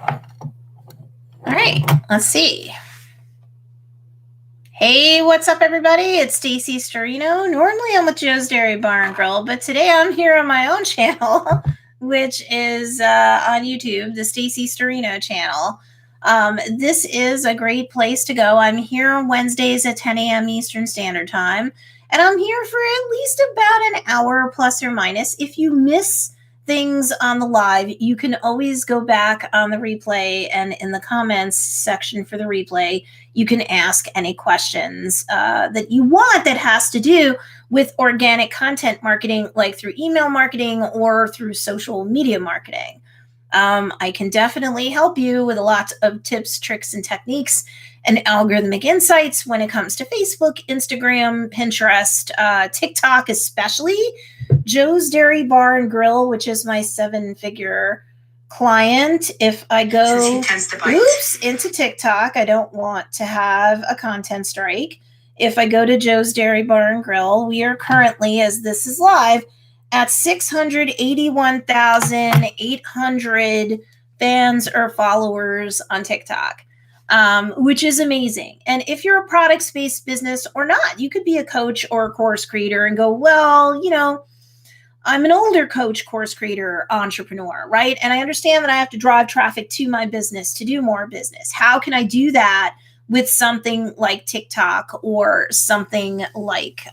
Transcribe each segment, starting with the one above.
All right, let's see. Hey, what's up, everybody? It's Stacey Storino. Normally I'm with Joe's Dairy Bar and Grill, but today I'm here on my own channel, which is on YouTube, the Stacey Storino channel. This is a great place to go. I'm here on Wednesdays at 10 a.m. Eastern Standard Time, and I'm here for at least about an hour plus or minus. If you miss things on the live, you can always go back on the replay, and in the comments section for the replay, you can ask any questions that you want that has to do with organic content marketing, like through email marketing or through social media marketing. I can definitely help you with a lot of tips, tricks, and techniques and algorithmic insights when it comes to Facebook, Instagram, Pinterest, TikTok, especially Joe's Dairy Bar and Grill, which is my 7-figure client. If I go into TikTok, I don't want to have a content strike. If I go to Joe's Dairy Bar and Grill, we are currently, as this is live, at 681,800 fans or followers on TikTok, which is amazing. And if you're a products-based business or not, you could be a coach or a course creator and go, well, you know, I'm an older coach, course creator, entrepreneur, right? And I understand that I have to drive traffic to my business to do more business. How can I do that with something like TikTok or something like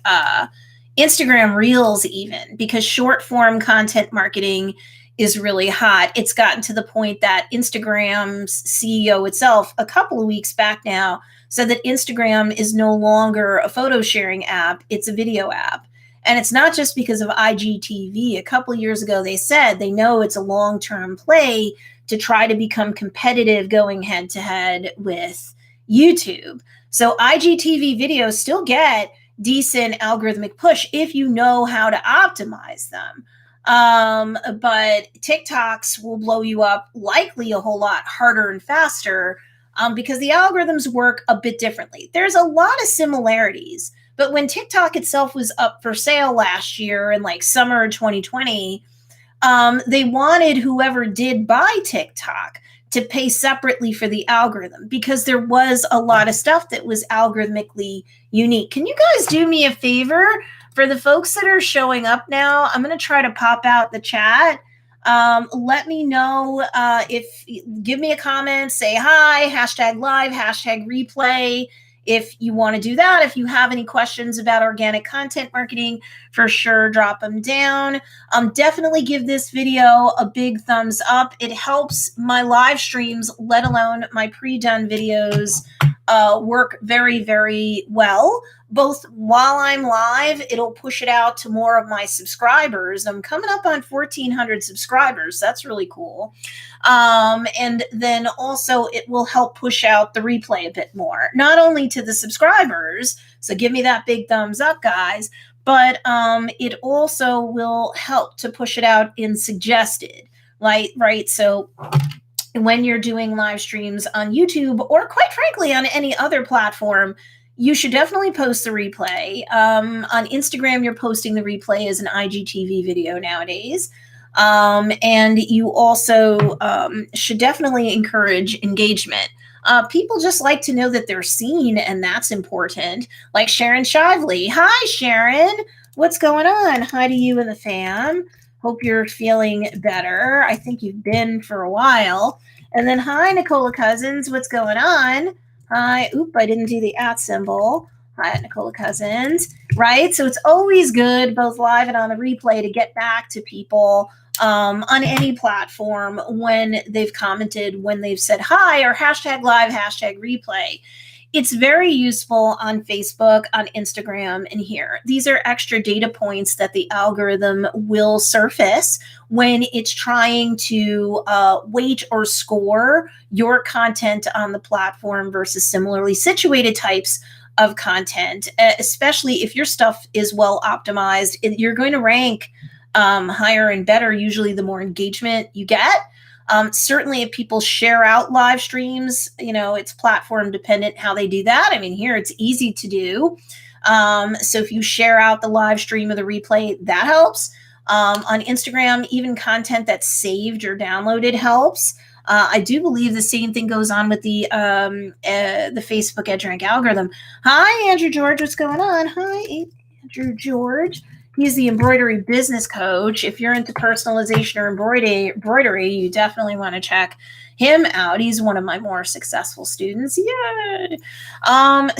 Instagram Reels even? Because short form content marketing is really hot. It's gotten to the point that Instagram's CEO itself, a couple of weeks back now, said that Instagram is no longer a photo sharing app, it's a video app. And it's not just because of IGTV. A couple of years ago, they said they know it's a long-term play to try to become competitive going head-to-head with YouTube. So IGTV videos still get decent algorithmic push if you know how to optimize them. But TikToks will blow you up likely a whole lot harder and faster because the algorithms work a bit differently. There's a lot of similarities. But when TikTok itself was up for sale last year in like summer 2020, they wanted whoever did buy TikTok to pay separately for the algorithm because there was a lot of stuff that was algorithmically unique. Can you guys do me a favor? For the folks that are showing up now, I'm going to try to pop out the chat. Let me know give me a comment, say hi, hashtag live, hashtag replay. If you want to do that, if you have any questions about organic content marketing, for sure, drop them down. Definitely give this video a big thumbs up. It helps my live streams, let alone my pre-done videos, work very, very well. Both while I'm live, it'll push it out to more of my subscribers. I'm coming up on 1,400 subscribers. That's really cool. And then also it will help push out the replay a bit more, not only to the subscribers. So give me that big thumbs up, guys, but it also will help to push it out in suggested, right? So when you're doing live streams on YouTube or quite frankly on any other platform, you should definitely post the replay. On Instagram, you're posting the replay as an IGTV video nowadays. And you also should definitely encourage engagement. People just like to know that they're seen, and that's important. Like Sharon Shively. Hi, Sharon. What's going on? Hi to you and the fam. Hope you're feeling better. I think you've been for a while. And then hi, Nicola Cousins. What's going on? Hi. Oop, I didn't do the @ symbol. Hi, Nicola Cousins. Right? So it's always good, both live and on the replay, to get back to people on any platform when they've commented, when they've said hi, or hashtag live, hashtag replay. It's very useful on Facebook, on Instagram, and here. These are extra data points that the algorithm will surface when it's trying to weight or score your content on the platform versus similarly situated types of content, especially if your stuff is well optimized. You're going to rank higher and better, usually the more engagement you get. Certainly if people share out live streams, you know, it's platform dependent how they do that. I mean, here it's easy to do. So if you share out the live stream or the replay, that helps. On Instagram, even content that's saved or downloaded helps. I do believe the same thing goes on with the Facebook EdgeRank algorithm. Hi, Andrew George. What's going on? Hi, Andrew George. He's the embroidery business coach. If you're into personalization or embroidery, you definitely want to check him out. He's one of my more successful students. Yay! Over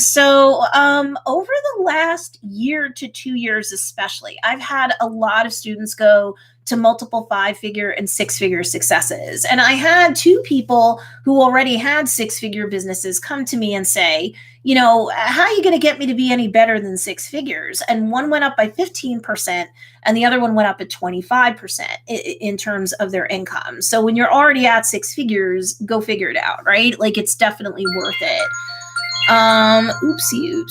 the last year to 2 years especially, I've had a lot of students go to multiple 5-figure and 6-figure successes. And I had 2 people who already had 6-figure businesses come to me and say, how are you going to get me to be any better than 6 figures? And one went up by 15% and the other one went up at 25% in terms of their income. So when you're already at 6 figures, go figure it out, right? Like, it's definitely worth it. Oopsie.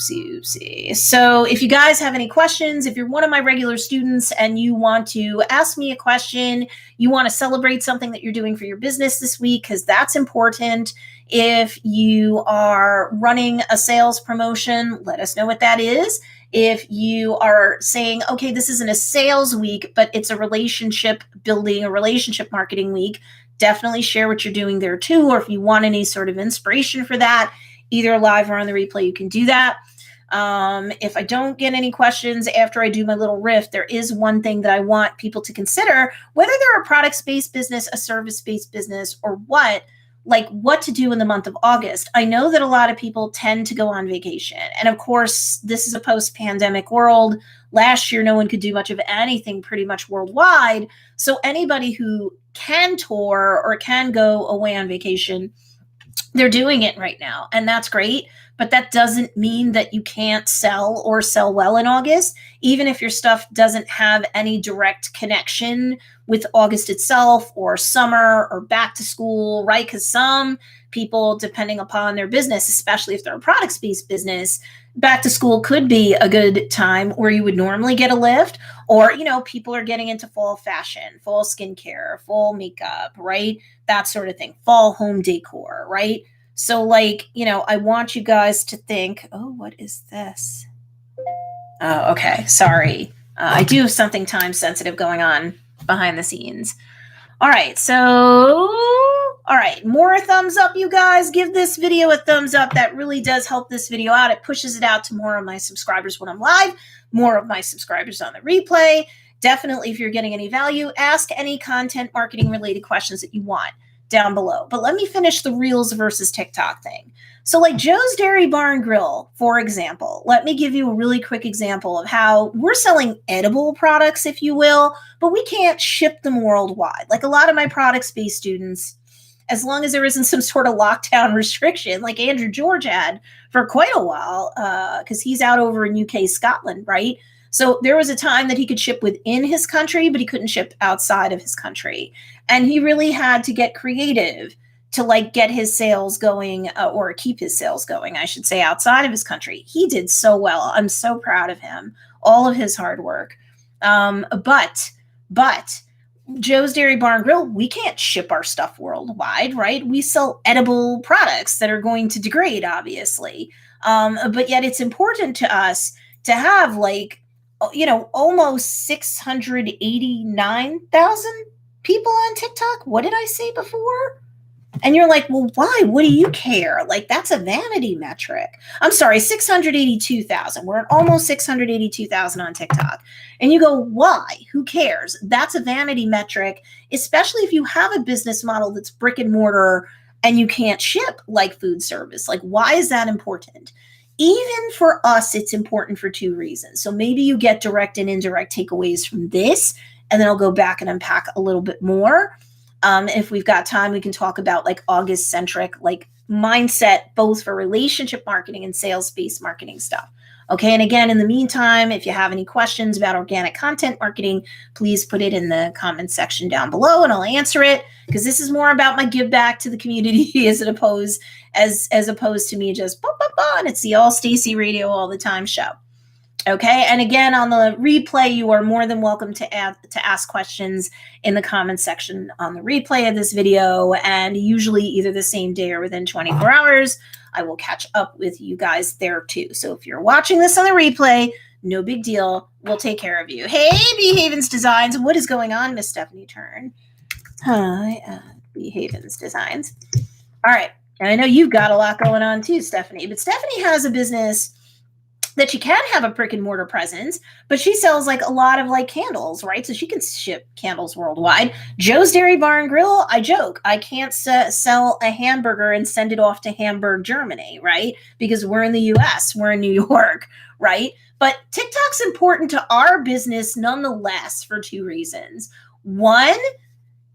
So if you guys have any questions, if you're one of my regular students and you want to ask me a question, you want to celebrate something that you're doing for your business this week, because that's important. If you are running a sales promotion, let us know what that is. If you are saying, okay, this isn't a sales week, but it's a relationship building, a relationship marketing week, definitely share what you're doing there too. Or if you want any sort of inspiration for that, either live or on the replay, you can do that. If I don't get any questions after I do my little riff, there is one thing that I want people to consider, whether they're a products-based business, a service-based business, or what to do in the month of August. I know that a lot of people tend to go on vacation. And of course, this is a post-pandemic world. Last year, no one could do much of anything pretty much worldwide. So anybody who can tour or can go away on vacation, they're doing it right now, and that's great. But that doesn't mean that you can't sell or sell well in August, even if your stuff doesn't have any direct connection with August itself or summer or back to school, right? Because some people, depending upon their business, especially if they're a products-based business, back to school could be a good time where you would normally get a lift, or, people are getting into fall fashion, fall skincare, fall makeup, right? That sort of thing, fall home decor, right? So I want you guys to think, oh, what is this? Oh, okay. Sorry. I do have something time sensitive going on behind the scenes. All right. More thumbs up, you guys. Give this video a thumbs up. That really does help this video out. It pushes it out to more of my subscribers when I'm live, more of my subscribers on the replay. Definitely, if you're getting any value, ask any content marketing related questions that you want down below. But let me finish the Reels versus TikTok thing. So Joe's Dairy Bar and Grill, for example, let me give you a really quick example of how we're selling edible products, if you will, but we can't ship them worldwide. A lot of my products-based students, as long as there isn't some sort of lockdown restriction like Andrew George had for quite a while, because he's out over in UK, Scotland, right? So there was a time that he could ship within his country, but he couldn't ship outside of his country. And he really had to get creative to get his sales going, or keep his sales going, I should say, outside of his country. He did so well. I'm so proud of him, all of his hard work. But Joe's Dairy Bar and Grill, we can't ship our stuff worldwide, right? We sell edible products that are going to degrade, obviously. But yet it's important to us to have almost 689,000 people on TikTok. What did I say before? And you're like, well, why? What do you care? That's a vanity metric. I'm sorry, 682,000. We're at almost 682,000 on TikTok. And you go, why? Who cares? That's a vanity metric, especially if you have a business model that's brick and mortar and you can't ship food service. Why is that important? Even for us, it's important for 2 reasons. So maybe you get direct and indirect takeaways from this, and then I'll go back and unpack a little bit more. If we've got time, we can talk about August-centric mindset, both for relationship marketing and sales-based marketing stuff. Okay. And again, in the meantime, if you have any questions about organic content marketing, please put it in the comment section down below and I'll answer it, because this is more about my give back to the community as opposed to me just and it's the all Stacey radio all the time show. Okay. And again, on the replay, you are more than welcome to ask questions in the comment section on the replay of this video. And usually either the same day or within 24 hours, I will catch up with you guys there too. So if you're watching this on the replay, no big deal. We'll take care of you. Hey, B Havens Designs. What is going on, Miss Stephanie Turn? Hi. B. Havens Designs. All right. And I know you've got a lot going on too, Stephanie, but Stephanie has a business that she can have a brick and mortar presence, but she sells like a lot of like candles, right? So she can ship candles worldwide. Joe's Dairy Bar and Grill, I joke, I can't sell a hamburger and send it off to Hamburg, Germany, right? Because we're in the US, we're in New York, right? But TikTok's important to our business nonetheless for two reasons. One,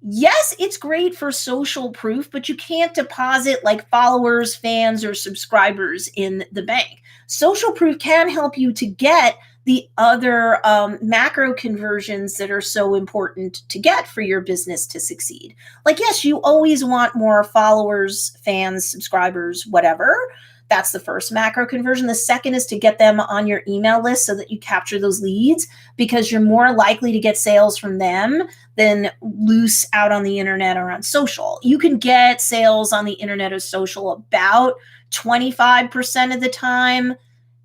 yes, it's great for social proof, but you can't deposit like followers, fans, or subscribers in the bank. Social proof can help you to get the other macro conversions that are so important to get for your business to succeed. Like, yes, you always want more followers, fans, subscribers, whatever. That's the first macro conversion. The second is to get them on your email list so that you capture those leads, because you're more likely to get sales from them than loose out on the internet or on social. You can get sales on the internet or social about 25% of the time,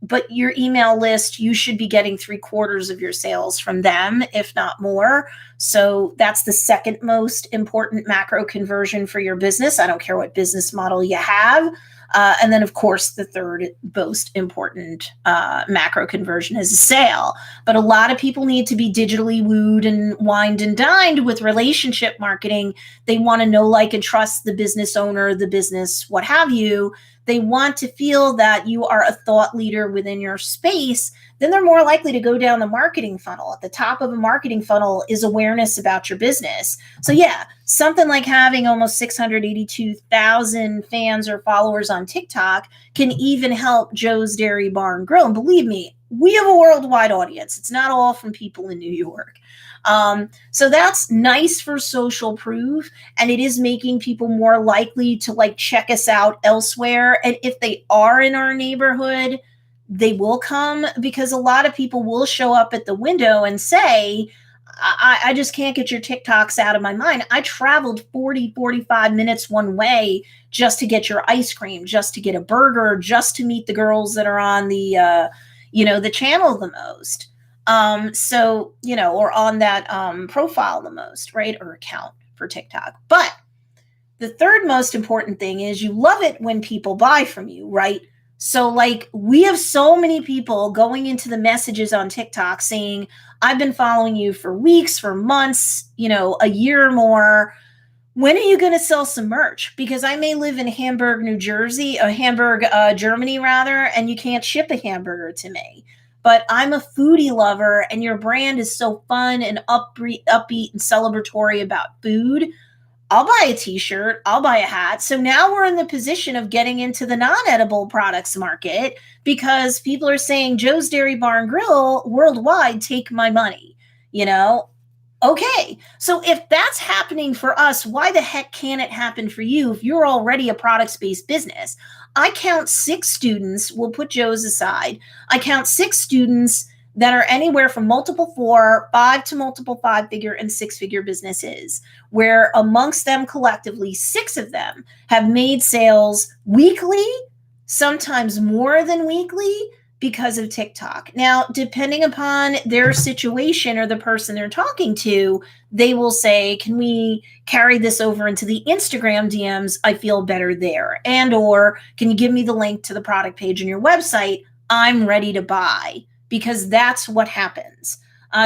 but your email list, you should be getting 3/4 of your sales from them, if not more. So that's the second most important macro conversion for your business. I don't care what business model you have. And then, of course, the third most important macro conversion is a sale. But a lot of people need to be digitally wooed and wined and dined with relationship marketing. They want to know, like, and trust the business owner, the business, what have you. They want to feel that you are a thought leader within your space. Then they're more likely to go down the marketing funnel. At the top of a marketing funnel is awareness about your business. So yeah, something like having almost 682,000 fans or followers on TikTok can even help Joe's Dairy Bar and Grill. And believe me, we have a worldwide audience. It's not all from people in New York. So that's nice for social proof, and it is making people more likely to like check us out elsewhere. And if they are in our neighborhood, they will come, because a lot of people will show up at the window and say, I just can't get your TikToks out of my mind. I traveled 45 minutes one way just to get your ice cream, just to get a burger, just to meet the girls that are on the, the channel the most. So, or on that profile the most, right? Or account for TikTok. But the third most important thing is you love it when people buy from you, right? So like we have so many people going into the messages on TikTok saying, I've been following you for weeks, for months, a year or more. When are you going to sell some merch? Because I may live in Hamburg, Germany rather, and you can't ship a hamburger to me. But I'm a foodie lover, and your brand is so fun and upbeat and celebratory about food. I'll buy a t-shirt, I'll buy a hat. So now we're in the position of getting into the non-edible products market, because people are saying, Joe's Dairy Bar and Grill worldwide, take my money, Okay, so if that's happening for us, why the heck can't it happen for you if you're already a products-based business? I count 6 students, we'll put Joe's aside. I count 6 students that are anywhere from multiple 4, 5 to multiple 5-figure and 6-figure businesses, where amongst them collectively, 6 of them have made sales weekly, sometimes more than weekly, because of TikTok. Now, depending upon their situation or the person they're talking to, they will say, can we carry this over into the Instagram DMs? I feel better there. And or can you give me the link to the product page on your website? I'm ready to buy. Because that's what happens.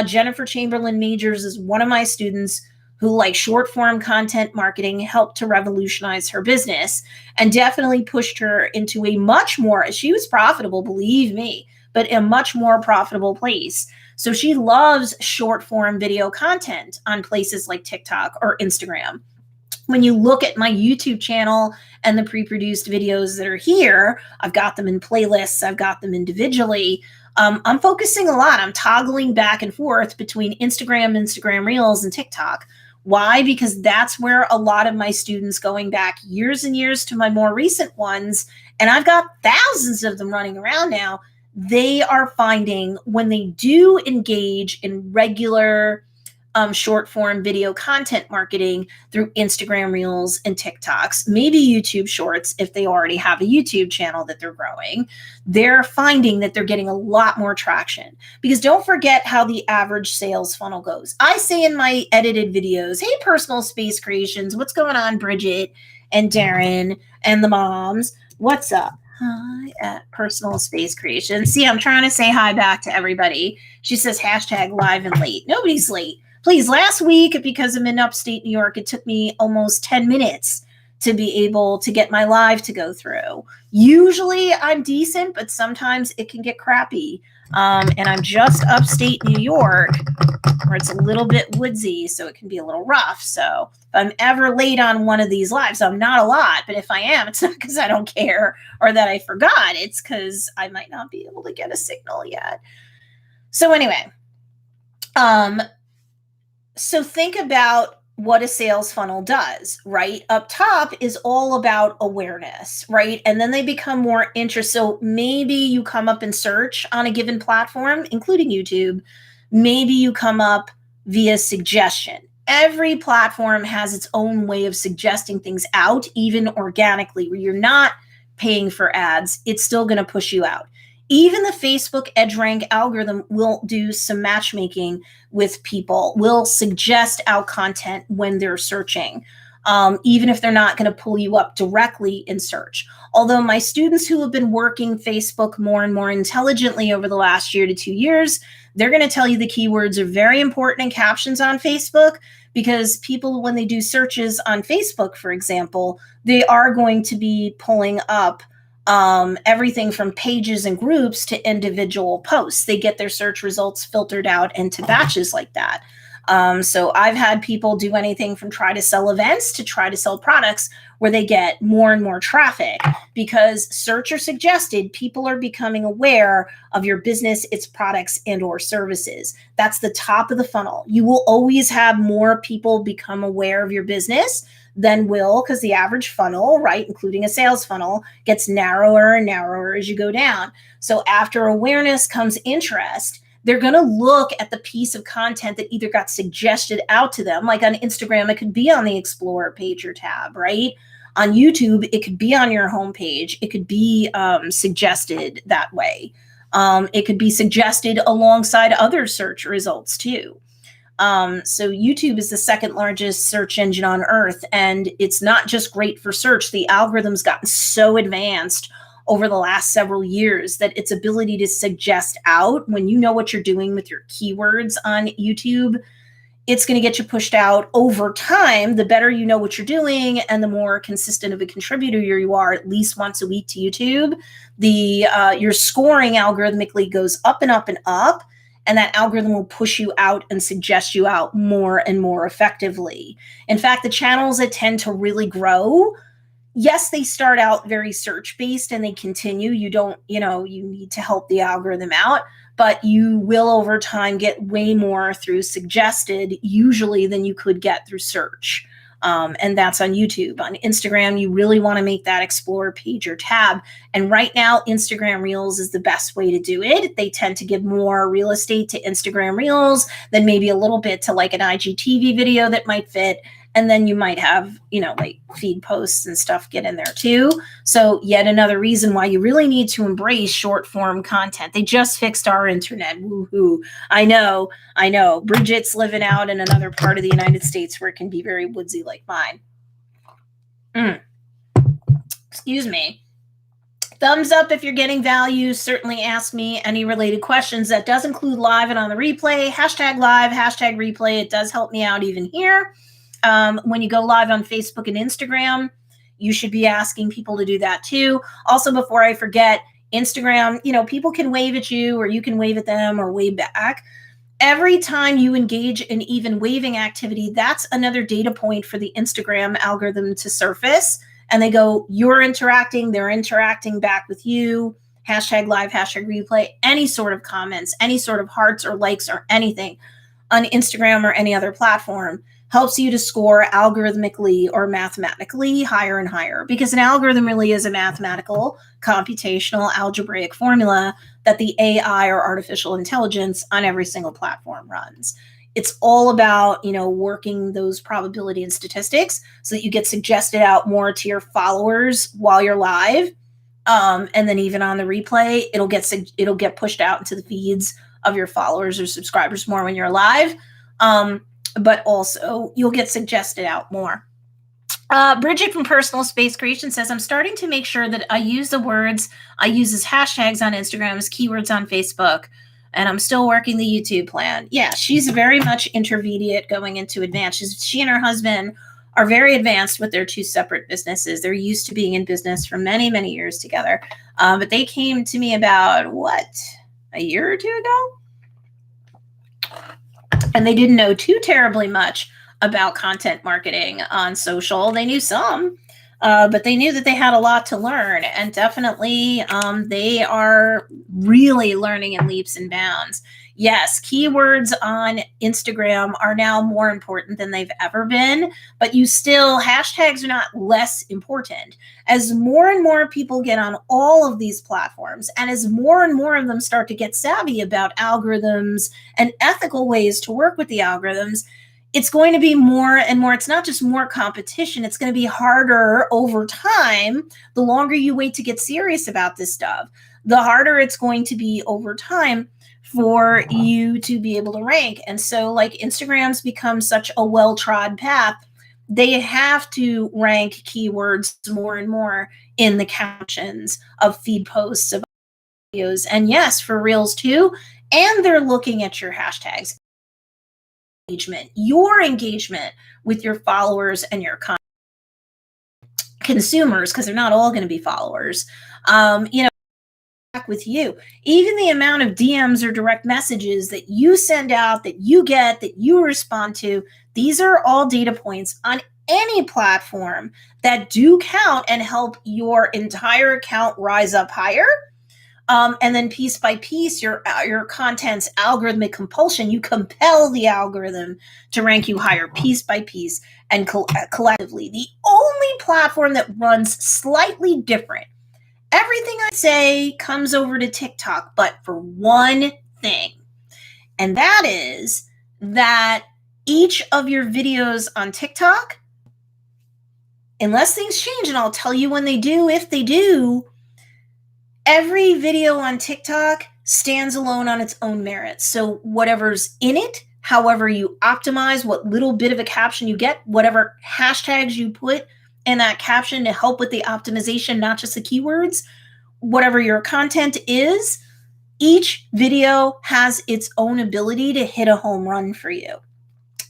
Jennifer Chamberlain Majors is one of my students who, like short form content marketing, helped to revolutionize her business and definitely pushed her into a much more, she was profitable, believe me, but a much more profitable place. So she loves short form video content on places like TikTok or Instagram. When you look at my YouTube channel and the pre-produced videos that are here, I've got them in playlists, I've got them individually. I'm focusing a lot. I'm toggling back and forth between Instagram Reels, and TikTok. Why? Because that's where a lot of my students, going back years and years to my more recent ones, and I've got thousands of them running around now, they are finding when they do engage in regular short form video content marketing through Instagram Reels and TikToks, maybe YouTube Shorts if they already have a YouTube channel that they're growing. They're finding that they're getting a lot more traction, because don't forget how the average sales funnel goes. I say in my edited videos, hey, Personal Space Creations, what's going on, Bridget and Darren and the moms? What's up? Hi at Personal Space Creations. See, I'm trying to say hi back to everybody. She says hashtag live and late. Nobody's late. Please, last week, because I'm in upstate New York, it took me almost 10 minutes to be able to get my live to go through. Usually I'm decent, but sometimes it can get crappy. And I'm just upstate New York, where it's a little bit woodsy, so it can be a little rough. So if I'm ever late on one of these lives, I'm not a lot, but if I am, it's not because I don't care or that I forgot. It's because I might not be able to get a signal yet. So anyway, so think about what a sales funnel does, right? Up top is all about awareness, right? And then they become more interested. So maybe you come up in search on a given platform, including YouTube. Maybe you come up via suggestion. Every platform has its own way of suggesting things out, even organically, where you're not paying for ads. It's still going to push you out. Even the Facebook EdgeRank algorithm will do some matchmaking with people, will suggest out content when they're searching, even if they're not going to pull you up directly in search. Although my students who have been working Facebook more and more intelligently over the last year to 2 years, they're going to tell you the keywords are very important in captions on Facebook, because people, when they do searches on Facebook, for example, they are going to be pulling up everything from pages and groups to individual posts. They get their search results filtered out into batches like that. So I've had people do anything from try to sell events to try to sell products, where they get more and more traffic, because search or suggested, people are becoming aware of your business, its products and or services. That's the top of the funnel. You will always have more people become aware of your business than will, because the average funnel, right, including a sales funnel, gets narrower and narrower as you go down. So after awareness comes interest. They're going to look at the piece of content that either got suggested out to them. Like on Instagram, it could be on the Explorer page or tab, right? On YouTube, it could be on your homepage. It could be suggested that way. It could be suggested alongside other search results too. So YouTube is the second largest search engine on earth, and it's not just great for search. The algorithm's gotten so advanced over the last several years that its ability to suggest out, when you know what you're doing with your keywords on YouTube, it's going to get you pushed out over time. The better you know what you're doing and the more consistent of a contributor you are, at least once a week to YouTube, your scoring algorithmically goes up and up and up. And that algorithm will push you out and suggest you out more and more effectively. In fact, the channels that tend to really grow, yes, they start out very search-based and they continue. You need to help the algorithm out, but you will over time get way more through suggested usually than you could get through search. And that's on YouTube. On Instagram, you really want to make that Explorer page or tab. And right now, Instagram Reels is the best way to do it. They tend to give more real estate to Instagram Reels than maybe a little bit to like an IGTV video that might fit. And then you might have, like feed posts and stuff get in there too. So yet another reason why you really need to embrace short form content. They just fixed our internet. Woohoo. I know. Bridget's living out in another part of the United States where it can be very woodsy like mine. Excuse me. Thumbs up if you're getting value. Certainly ask me any related questions. That does include live and on the replay. Hashtag live, hashtag replay. It does help me out even here. When you go live on Facebook and Instagram, you should be asking people to do that too. Also, before I forget, Instagram, people can wave at you or you can wave at them or wave back. Every time you engage in even waving activity, that's another data point for the Instagram algorithm to surface. And they go, you're interacting, they're interacting back with you. Hashtag live, hashtag replay, any sort of comments, any sort of hearts or likes or anything on Instagram or any other platform helps you to score algorithmically or mathematically higher and higher, because an algorithm really is a mathematical, computational, algebraic formula that the AI or artificial intelligence on every single platform runs. It's all about, working those probability and statistics so that you get suggested out more to your followers while you're live. And then even on the replay, it'll get pushed out into the feeds of your followers or subscribers more when you're live. But also you'll get suggested out more. Bridget from Personal Space Creation says, I'm starting to make sure that I use the words I use as hashtags on Instagram as keywords on Facebook, and I'm still working the YouTube plan. Yeah, she's very much intermediate going into advanced. She and her husband are very advanced with their two separate businesses. They're used to being in business for many, many years together. But they came to me about, a year or two ago? And they didn't know too terribly much about content marketing on social. They knew some, but they knew that they had a lot to learn. And definitely they are really learning in leaps and bounds. Yes, keywords on Instagram are now more important than they've ever been, but hashtags are not less important. As more and more people get on all of these platforms, and as more and more of them start to get savvy about algorithms and ethical ways to work with the algorithms, it's going to be more and more. It's not just more competition. It's going to be harder over time. The longer you wait to get serious about this stuff, the harder it's going to be over time for you to be able to rank. And so like Instagram's become such a well-trod path, they have to rank keywords more and more in the captions of feed posts, of videos, and yes, for Reels too. And they're looking at your hashtags. Your engagement with your followers and your consumers, because they're not all going to be followers, back with you. Even the amount of DMs or direct messages that you send out, that you get, that you respond to, these are all data points on any platform that do count and help your entire account rise up higher. And then piece by piece, your content's algorithmic compulsion, you compel the algorithm to rank you higher piece by piece and collectively. The only platform that runs slightly different, everything I say comes over to TikTok, but for one thing, and that is that each of your videos on TikTok, unless things change, and I'll tell you when they do, if they do, every video on TikTok stands alone on its own merits. So whatever's in it, however you optimize, what little bit of a caption you get, whatever hashtags you put in that caption to help with the optimization, not just the keywords, whatever your content is, each video has its own ability to hit a home run for you.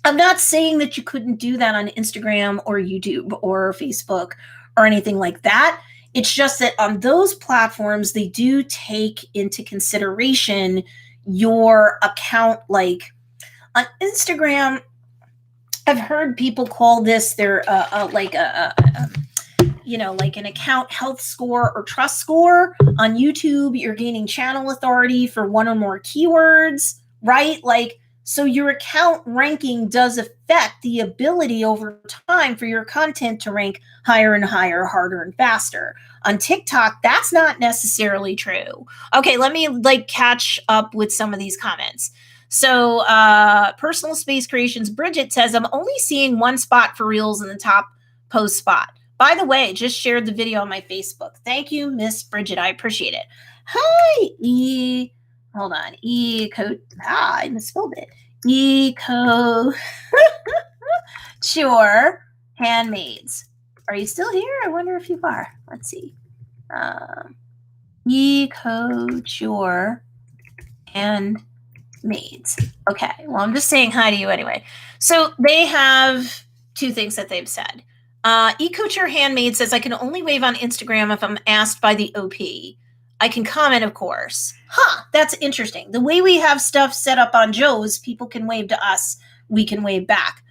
I'm not saying that you couldn't do that on Instagram or YouTube or Facebook or anything like that. It's just that on those platforms, they do take into consideration your account. Like on Instagram, I've heard people call this their like an account health score or trust score. On YouTube, you're gaining channel authority for one or more keywords, right? So your account ranking does affect the ability over time for your content to rank higher and higher, harder and faster. On TikTok, that's not necessarily true. Okay, let me catch up with some of these comments. So Personal Space Creations, Bridget says, I'm only seeing one spot for Reels in the top post spot. By the way, just shared the video on my Facebook. Thank you, Miss Bridget. I appreciate it. Hi, hold on. I misspelled it. Couture Handmaids. Are you still here? I wonder if you are. Let's see. Couture Handmaids. Okay. Well, I'm just saying hi to you anyway. So they have two things that they've said. Couture Handmade says, I can only wave on Instagram if I'm asked by the OP. I can comment, of course. That's interesting. The way we have stuff set up on Joe's, people can wave to us. We can wave back.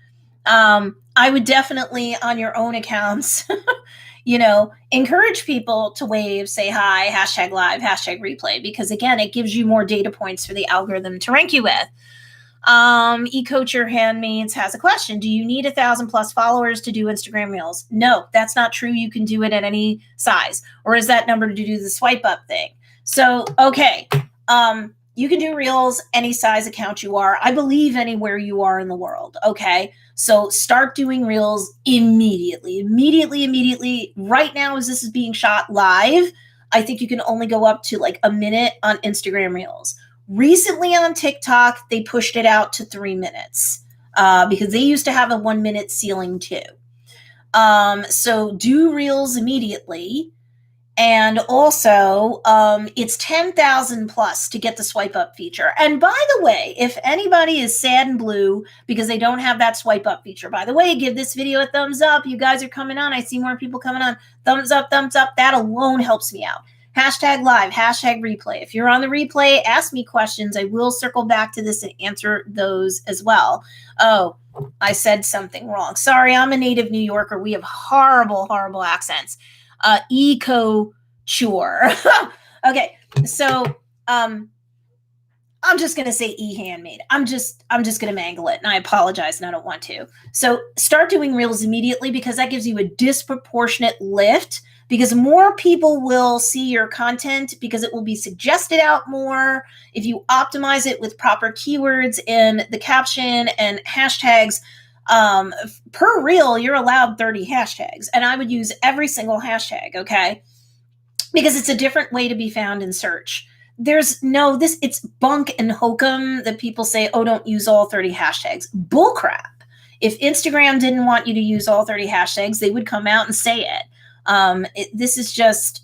I would definitely, on your own accounts, encourage people to wave, say hi, hashtag live, hashtag replay, because again, it gives you more data points for the algorithm to rank you with. Couture Handmaids has a question. Do you need 1,000+ followers to do Instagram Reels? No, that's not true. You can do it at any size. Or is that number to do the swipe up thing? So, okay. You can do reels any size account you are. I believe anywhere you are in the world. Okay. So start doing reels immediately. Immediately. Right now, as this is being shot live, I think you can only go up to like a minute on Instagram reels. Recently on TikTok, they pushed it out to 3 minutes because they used to have a 1 minute ceiling too. So do reels immediately. And also, it's 10,000 plus to get the swipe up feature. And by the way, if anybody is sad and blue because they don't have that swipe up feature, by the way, give this video a thumbs up. You guys are coming on. I see more people coming on. Thumbs up, thumbs up. That alone helps me out. Hashtag live, hashtag replay. If you're on the replay, ask me questions. I will circle back to this and answer those as well. Oh, I said something wrong. Sorry, I'm a native New Yorker. We have horrible, horrible accents. Eco chore. Okay, so I'm just gonna say handmade. I'm just gonna mangle it, and I apologize, and I don't want to. So start doing reels immediately because that gives you a disproportionate lift. Because more people will see your content because it will be suggested out more. If you optimize it with proper keywords in the caption and hashtags, per reel, you're allowed 30 hashtags. And I would use every single hashtag, okay? Because it's a different way to be found in search. It's bunk and hokum that people say, oh, don't use all 30 hashtags. Bullcrap. If Instagram didn't want you to use all 30 hashtags, they would come out and say it. This is just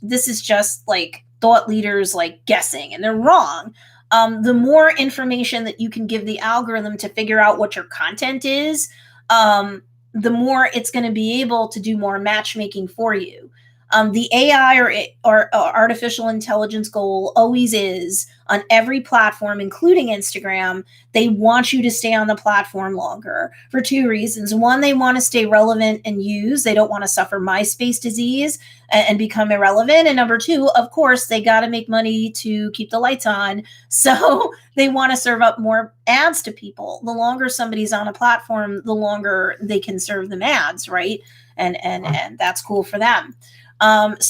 like thought leaders like guessing, and they're wrong. The more information that you can give the algorithm to figure out what your content is, the more it's going to be able to do more matchmaking for you. The AI or artificial intelligence goal always is on every platform, including Instagram. They want you to stay on the platform longer for 2 reasons. One, they want to stay relevant and use. They don't want to suffer MySpace disease and become irrelevant. And number 2, of course, they got to make money to keep the lights on. So they want to serve up more ads to people. The longer somebody's on a platform, the longer they can serve them ads, right? And that's cool for them. But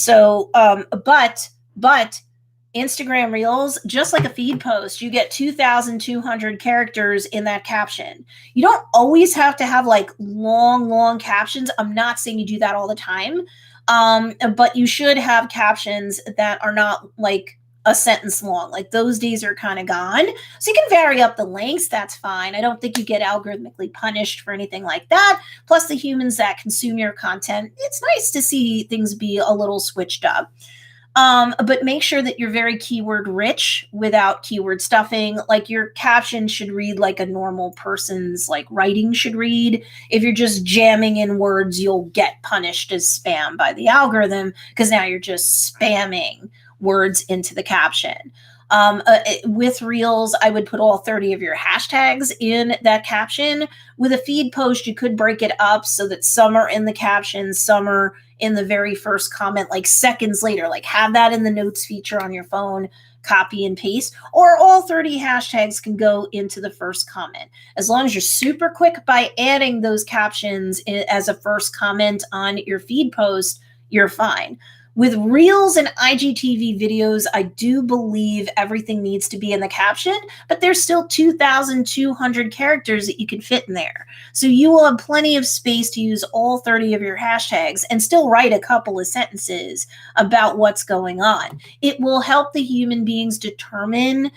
Instagram Reels, just like a feed post, you get 2,200 characters in that caption. You don't always have to have like long captions. I'm not saying you do that all the time. But you should have captions that are not like a sentence long. Like those days are kind of gone. So you can vary up the lengths. That's fine. I don't think you get algorithmically punished for anything like that. Plus the humans that consume your content, it's nice to see things be a little switched up. But make sure that you're very keyword rich without keyword stuffing. Like your caption should read like a normal person's like writing should read. If you're just jamming in words, you'll get punished as spam by the algorithm because now you're just spamming words into the caption. With Reels, I would put all 30 of your hashtags in that caption. With a feed post, you could break it up so that some are in the caption, some are in the very first comment, like seconds later. Like have that in the notes feature on your phone, copy and paste, or all 30 hashtags can go into the first comment. As long as you're super quick by adding those captions as a first comment on your feed post, you're fine. With Reels and IGTV videos, I do believe everything needs to be in the caption, but there's still 2,200 characters that you can fit in there. So you will have plenty of space to use all 30 of your hashtags and still write a couple of sentences about what's going on. It will help the human beings determine,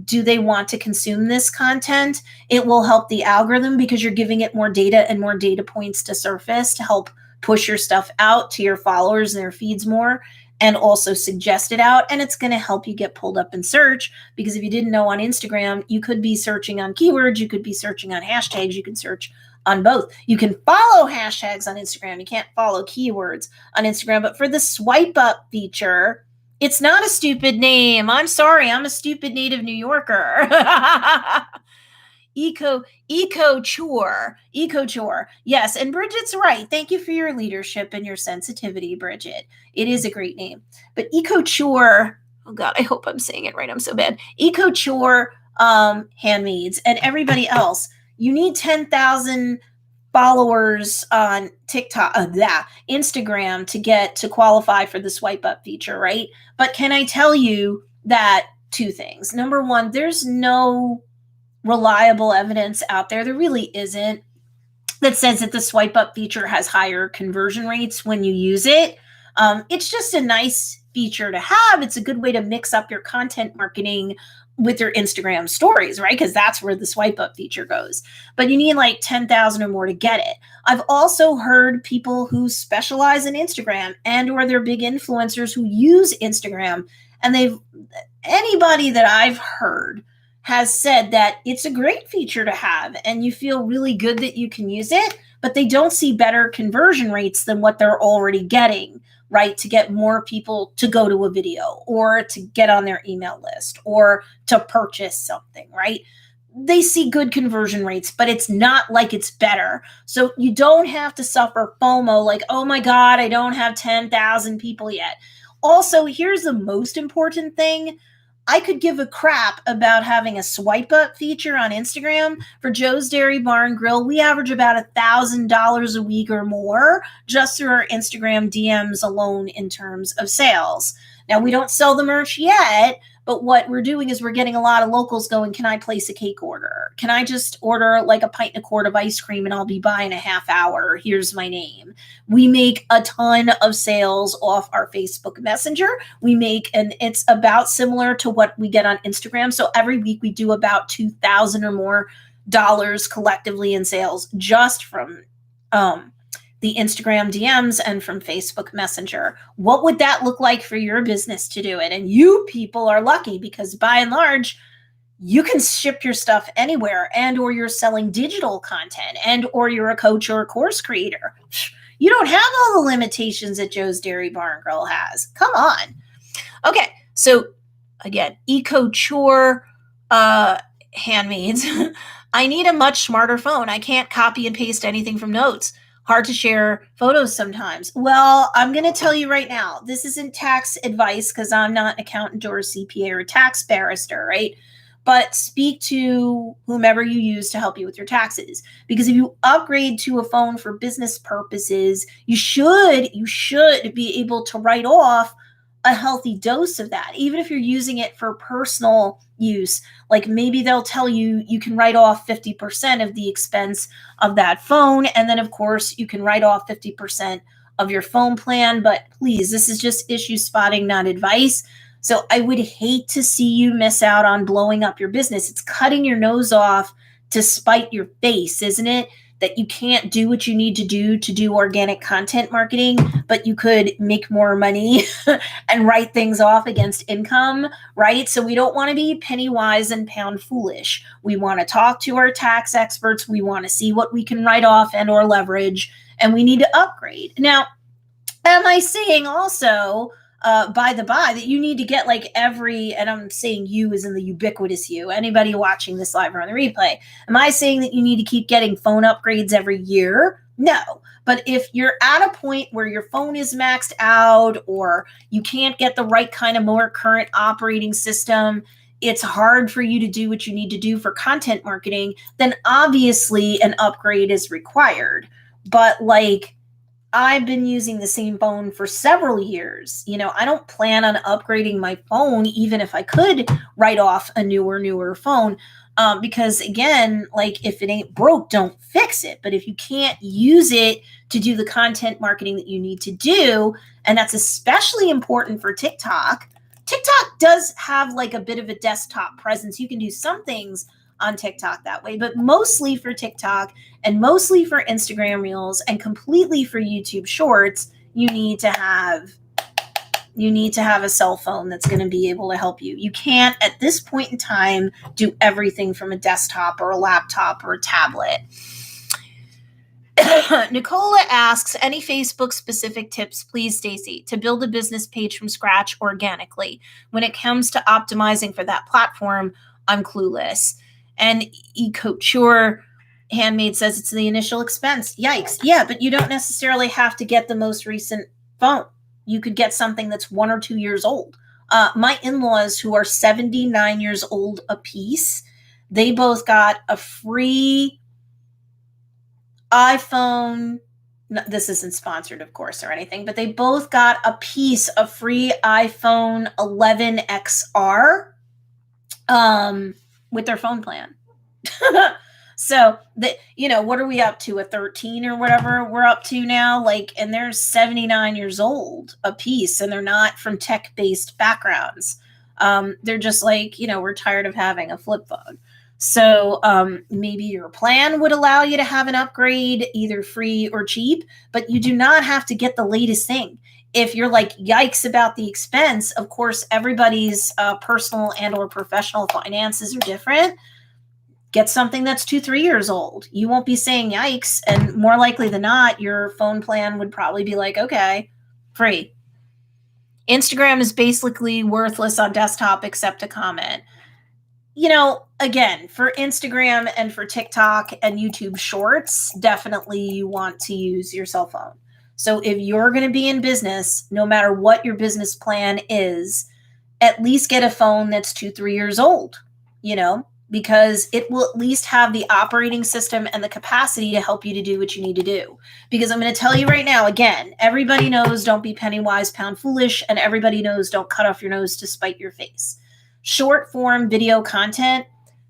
do they want to consume this content? It will help the algorithm because you're giving it more data and more data points to surface to help push your stuff out to your followers and their feeds more, and also suggest it out. And it's going to help you get pulled up in search, because if you didn't know, on Instagram, you could be searching on keywords, you could be searching on hashtags, you can search on both. You can follow hashtags on Instagram. You can't follow keywords on Instagram. But for the swipe up feature, it's not a stupid name. I'm sorry, I'm a stupid native New Yorker. Eco chore. Yes, and Bridget's right. Thank you for your leadership and your sensitivity, Bridget. It is a great name. But eco chore, oh God, I hope I'm saying it right. I'm so bad. Eco chore handmaids and everybody else. You need 10,000 followers on TikTok, Instagram to qualify for the swipe up feature, right? But can I tell you that two things. Number one, there's no reliable evidence out there. There really isn't, that says that the swipe up feature has higher conversion rates when you use it. It's just a nice feature to have. It's a good way to mix up your content marketing with your Instagram stories, right? Because that's where the swipe up feature goes. But you need like 10,000 or more to get it. I've also heard people who specialize in Instagram and or they're big influencers who use Instagram, and anybody that I've heard has said that it's a great feature to have and you feel really good that you can use it, but they don't see better conversion rates than what they're already getting, right? To get more people to go to a video or to get on their email list or to purchase something, right? They see good conversion rates, but it's not like it's better. So you don't have to suffer FOMO like, oh my God, I don't have 10,000 people yet. Also, here's the most important thing. I could give a crap about having a swipe up feature on Instagram. For Joe's Dairy Bar and Grill, we average about $1,000 a week or more just through our Instagram DMs alone in terms of sales. Now, we don't sell the merch yet, but what we're doing is we're getting a lot of locals going, can I place a cake order? Can I just order like a pint and a quart of ice cream and I'll be by in a half hour? Here's my name. We make a ton of sales off our Facebook Messenger. And it's about similar to what we get on Instagram. So every week we do about $2,000 or more collectively in sales just from the Instagram DMs and from Facebook Messenger. What would that look like for your business to do it? And you people are lucky because by and large, you can ship your stuff anywhere, and or you're selling digital content, and or you're a coach or a course creator. You don't have all the limitations that Joe's Dairy Bar and Grill has. Come on. Okay, so again, EcoChore handmaids. I need a much smarter phone. I can't copy and paste anything from notes. Hard to share photos sometimes. Well, I'm going to tell you right now, this isn't tax advice because I'm not an accountant or a CPA or a tax barrister, right? But speak to whomever you use to help you with your taxes. Because if you upgrade to a phone for business purposes, you should be able to write off a healthy dose of that, even if you're using it for personal use. Like maybe they'll tell you you can write off 50% of the expense of that phone. And then of course you can write off 50% of your phone plan. But please, this is just issue spotting, not advice. So I would hate to see you miss out on blowing up your business. It's cutting your nose off to spite your face, isn't it? That you can't do what you need to do organic content marketing, but you could make more money and write things off against income, right? So we don't want to be penny wise and pound foolish. We want to talk to our tax experts. We want to see what we can write off and or leverage, and we need to upgrade. Now, am I saying also, by the by, that you need to get like and I'm saying you as in the ubiquitous you, anybody watching this live or on the replay, am I saying that you need to keep getting phone upgrades every year? No. But if you're at a point where your phone is maxed out or you can't get the right kind of more current operating system, it's hard for you to do what you need to do for content marketing, then obviously an upgrade is required. But like, I've been using the same phone for several years. I don't plan on upgrading my phone, even if I could write off a newer phone. Because again, like if it ain't broke, don't fix it. But if you can't use it to do the content marketing that you need to do, and that's especially important for TikTok. TikTok does have like a bit of a desktop presence. You can do some things on TikTok that way, but mostly for TikTok and mostly for Instagram Reels and completely for YouTube Shorts, you need to have a cell phone that's going to be able to help you. You can't at this point in time do everything from a desktop or a laptop or a tablet. Nicola asks, any Facebook specific tips, please, Stacey, to build a business page from scratch organically? When it comes to optimizing for that platform, I'm clueless. And EcoChore Handmade says it's the initial expense. Yikes. Yeah, but you don't necessarily have to get the most recent phone. You could get something that's 1 or 2 years old. My in-laws, who are 79 years old apiece, they both got a free iPhone. No, this isn't sponsored, of course, or anything, but they both got a piece of free iPhone 11 XR. um, with their phone plan. So what are we up to? A 13 or whatever we're up to now? Like, and they're 79 years old a piece, and they're not from tech-based backgrounds. They're just like, we're tired of having a flip phone. So maybe your plan would allow you to have an upgrade, either free or cheap, but you do not have to get the latest thing. If you're like, yikes about the expense, of course, everybody's personal and or professional finances are different. Get something that's 2-3 years old. You won't be saying yikes, and more likely than not, your phone plan would probably be like, okay, free. Instagram is basically worthless on desktop except to comment. Again, for Instagram and for TikTok and YouTube Shorts, definitely you want to use your cell phone. So if you're going to be in business, no matter what your business plan is, at least get a phone that's 2-3 years old, because it will at least have the operating system and the capacity to help you to do what you need to do. Because I'm going to tell you right now, again, everybody knows don't be penny wise, pound foolish, and everybody knows don't cut off your nose to spite your face. Short form video content,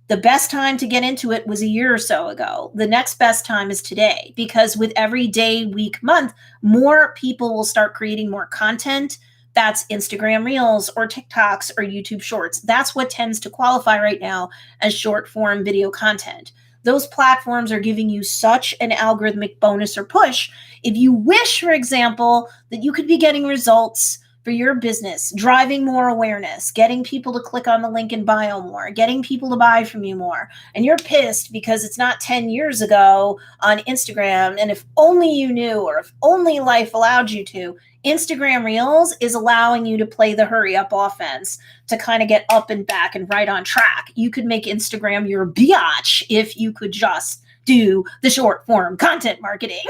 the best time to get into it was a year or so ago. The next best time is today, because with every day, week, month, more people will start creating more content. That's Instagram Reels or TikToks or YouTube Shorts. That's what tends to qualify right now as short form video content. Those platforms are giving you such an algorithmic bonus or push. If you wish, for example, that you could be getting results for your business, driving more awareness, getting people to click on the link in bio more, getting people to buy from you more, and you're pissed because it's not 10 years ago on Instagram, and if only you knew, or if only life allowed you to, Instagram Reels is allowing you to play the hurry up offense to kind of get up and back and right on track. You could make Instagram your biatch if you could just do the short form content marketing.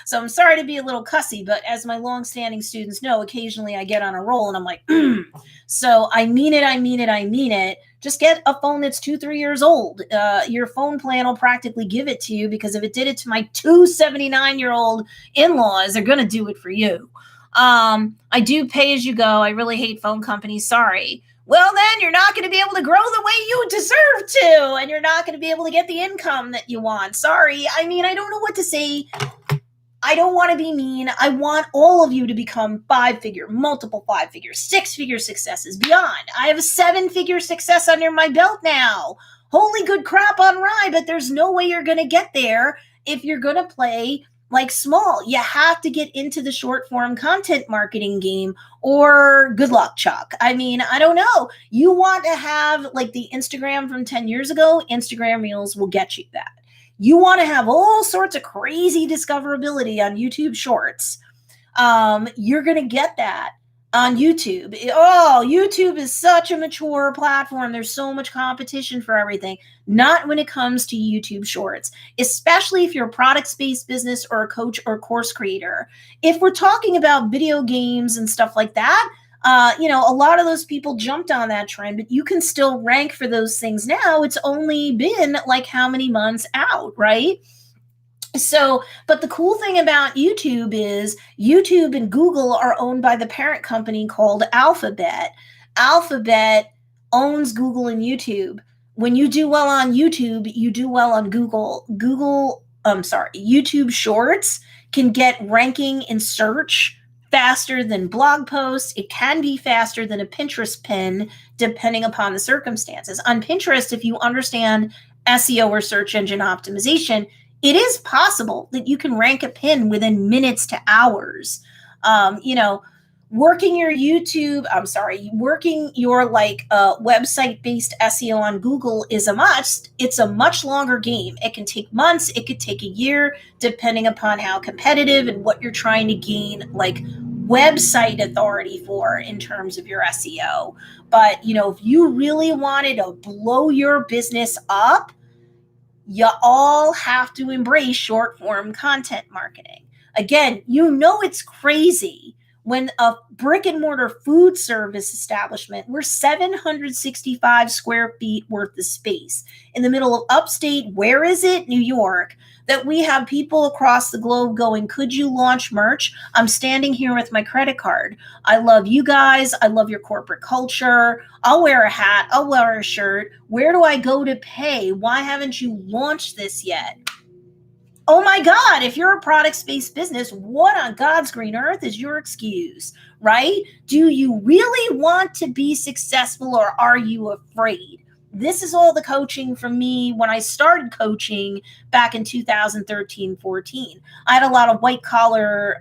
So I'm sorry to be a little cussy, but as my longstanding students know, occasionally I get on a roll and I'm like, So I mean it. Just get a phone that's 2-3 years old. Your phone plan will practically give it to you, because if it did it to my 279-year-old in-laws, they're going to do it for you. I do pay as you go. I really hate phone companies. Sorry. Well, then you're not going to be able to grow the way you deserve to, and you're not going to be able to get the income that you want. Sorry. I don't know what to say. I don't want to be mean. I want all of you to become 5-figure, multiple 5-figure, 6-figure successes beyond. I have a 7-figure success under my belt now. Holy good crap on rye, but there's no way you're going to get there if you're going to play like small. You have to get into the short form content marketing game, or good luck, Chuck. I don't know. You want to have like the Instagram from 10 years ago, Instagram Reels will get you that. You want to have all sorts of crazy discoverability on YouTube Shorts. You're going to get that on YouTube. YouTube is such a mature platform. There's so much competition for everything. Not when it comes to YouTube Shorts, especially if you're a products-based business or a coach or course creator. If we're talking about video games and stuff like that, a lot of those people jumped on that trend, but you can still rank for those things now. It's only been like how many months out, right? So, but the cool thing about YouTube is YouTube and Google are owned by the parent company called Alphabet. Alphabet owns Google and YouTube. When you do well on YouTube, you do well on Google. YouTube Shorts can get ranking in search faster than blog posts. It can be faster than a Pinterest pin, depending upon the circumstances. On Pinterest, if you understand SEO or search engine optimization, it is possible that you can rank a pin within minutes to hours. Working your website-based SEO on Google is a must. It's a much longer game. It can take months. It could take a year, depending upon how competitive and what you're trying to gain, like website authority for in terms of your SEO. But, if you really wanted to blow your business up, you all have to embrace short form content marketing. Again, it's crazy when a brick and mortar food service establishment, we're 765 square feet worth of space in the middle of upstate, where is it? New York. that we have people across the globe going, could you launch merch? I'm standing here with my credit card. I love you guys. I love your corporate culture. I'll wear a hat. I'll wear a shirt. Where do I go to pay? Why haven't you launched this yet? Oh my God, if you're a products-based business, what on God's green earth is your excuse, right? Do you really want to be successful, or are you afraid? This is all the coaching from me when I started coaching back in 2013-14. I had a lot of white collar,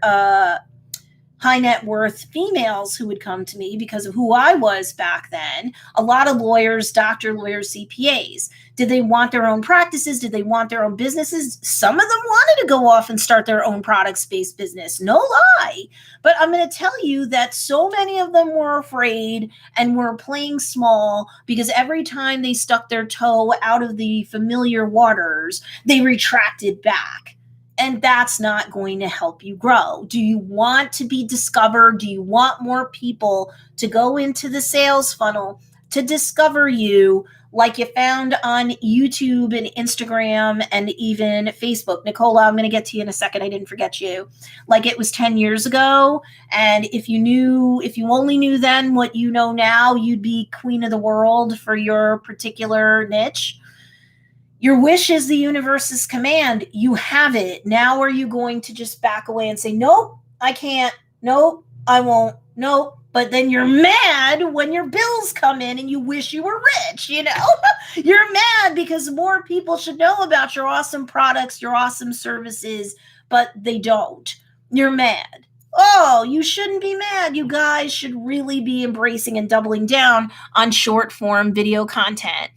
high net worth females who would come to me because of who I was back then. A lot of lawyers, lawyers, CPAs. Did they want their own practices? Did they want their own businesses? Some of them wanted to go off and start their own products-based business. No lie. But I'm going to tell you that so many of them were afraid and were playing small because every time they stuck their toe out of the familiar waters, they retracted back. And that's not going to help you grow. Do you want to be discovered? Do you want more people to go into the sales funnel to discover you like you found on YouTube and Instagram and even Facebook? Nicola, I'm going to get to you in a second. I didn't forget you. Like it was 10 years ago. And if you only knew then what you know now, you'd be queen of the world for your particular niche. Your wish is the universe's command. You have it. Now are you going to just back away and say, nope, I can't. Nope, I won't. Nope. But then you're mad when your bills come in and you wish you were rich, you know? You're mad because more people should know about your awesome products, your awesome services, but they don't. You're mad. Oh, you shouldn't be mad. You guys should really be embracing and doubling down on short form video content.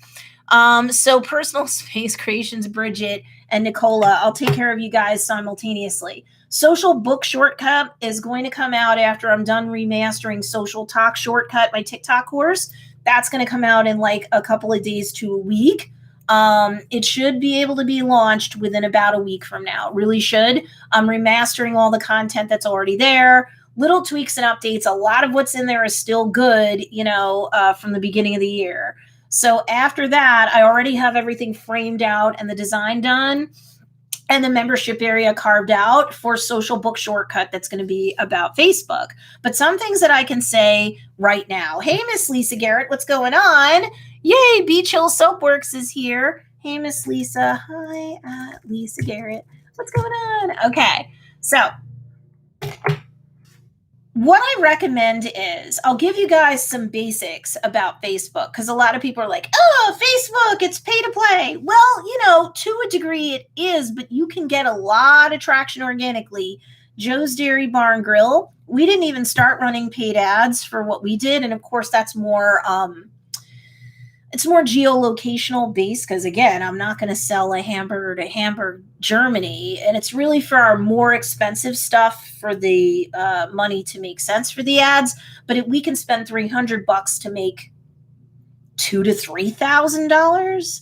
So Personal Space Creations, Bridget and Nicola, I'll take care of you guys simultaneously. Social Book Shortcut is going to come out after I'm done remastering Social Talk Shortcut, my TikTok course. That's going to come out in like a couple of days to a week. It should be able to be launched within about a week from now. It really should. I'm remastering all the content that's already there. Little tweaks and updates. A lot of what's in there is still good, from the beginning of the year. So after that, I already have everything framed out and the design done and the membership area carved out for Social Book Shortcut that's going to be about Facebook. But some things that I can say right now. Hey, Miss Lisa Garrett, what's going on? Yay, Beach Hill Soapworks is here. Hey, Miss Lisa. Hi, Lisa Garrett. What's going on? Okay, so what I recommend is I'll give you guys some basics about Facebook because a lot of people are like, oh, Facebook, it's pay to play. Well, to a degree it is, but you can get a lot of traction organically. Joe's Dairy Bar and Grill, we didn't even start running paid ads for what we did. And of course, that's more it's more geolocational based because, again, I'm not going to sell a hamburger to Hamburg, Germany. And it's really for our more expensive stuff for the money to make sense for the ads. But we can spend $300 to make $2,000 to $3,000.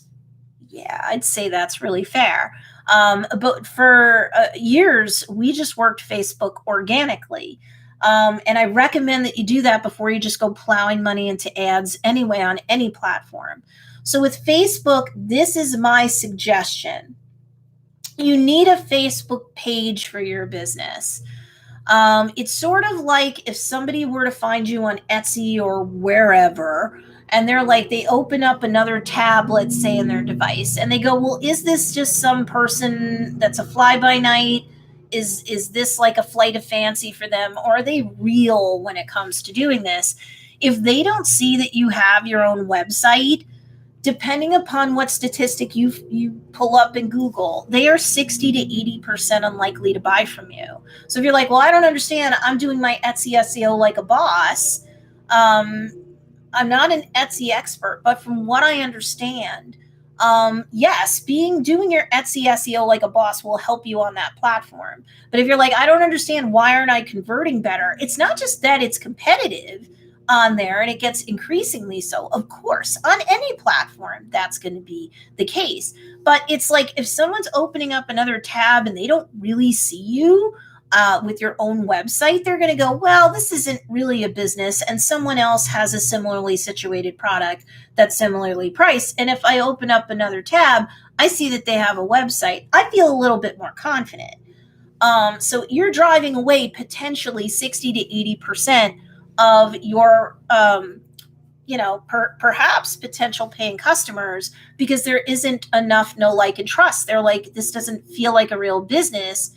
Yeah, I'd say that's really fair. But for years, we just worked Facebook organically. And I recommend that you do that before you just go plowing money into ads anyway on any platform. So with Facebook, this is my suggestion. You need a Facebook page for your business. It's sort of like if somebody were to find you on Etsy or wherever, and they're like, they open up another tab, let's say, in their device, and they go, well, is this just some person that's a fly-by-night? Is this like a flight of fancy for them, or are they real when it comes to doing this? If they don't see that you have your own website, depending upon what statistic you pull up in Google, they are 60 to 80% unlikely to buy from you. So if you're like, well, I don't understand, I'm doing my Etsy SEO like a boss. I'm not an Etsy expert, but from what I understand, yes, doing your Etsy SEO like a boss will help you on that platform. But if you're like, I don't understand, why aren't I converting better? It's not just that it's competitive on there, and it gets increasingly so. Of course, on any platform, that's going to be the case. But it's like if someone's opening up another tab and they don't really see you with your own website, they're going to go, well, this isn't really a business, and someone else has a similarly situated product that's similarly priced. And if I open up another tab, I see that they have a website, I feel a little bit more confident. So you're driving away potentially 60 to 80% of your, perhaps potential paying customers because there isn't enough know, like, and trust. They're like, this doesn't feel like a real business.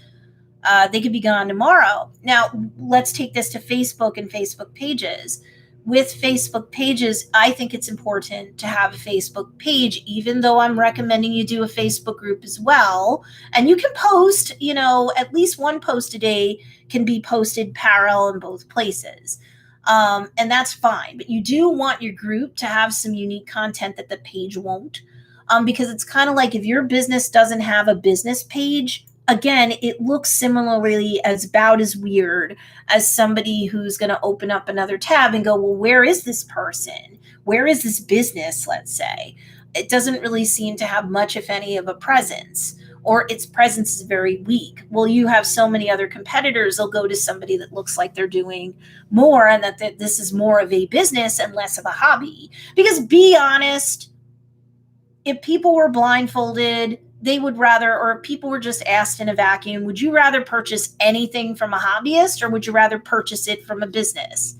They could be gone tomorrow. Now, let's take this to Facebook and Facebook pages. With Facebook pages, I think it's important to have a Facebook page, even though I'm recommending you do a Facebook group as well. And you can post, at least one post a day can be posted parallel in both places. And that's fine. But you do want your group to have some unique content that the page won't. Because it's kind of like if your business doesn't have a business page, again, it looks similarly as about as weird as somebody who's going to open up another tab and go, well, where is this person? Where is this business, let's say? It doesn't really seem to have much, if any, of a presence, or its presence is very weak. Well, you have so many other competitors, they'll go to somebody that looks like they're doing more and that this is more of a business and less of a hobby. Because be honest, if people were blindfolded, they would rather, or if people were just asked in a vacuum, would you rather purchase anything from a hobbyist or would you rather purchase it from a business?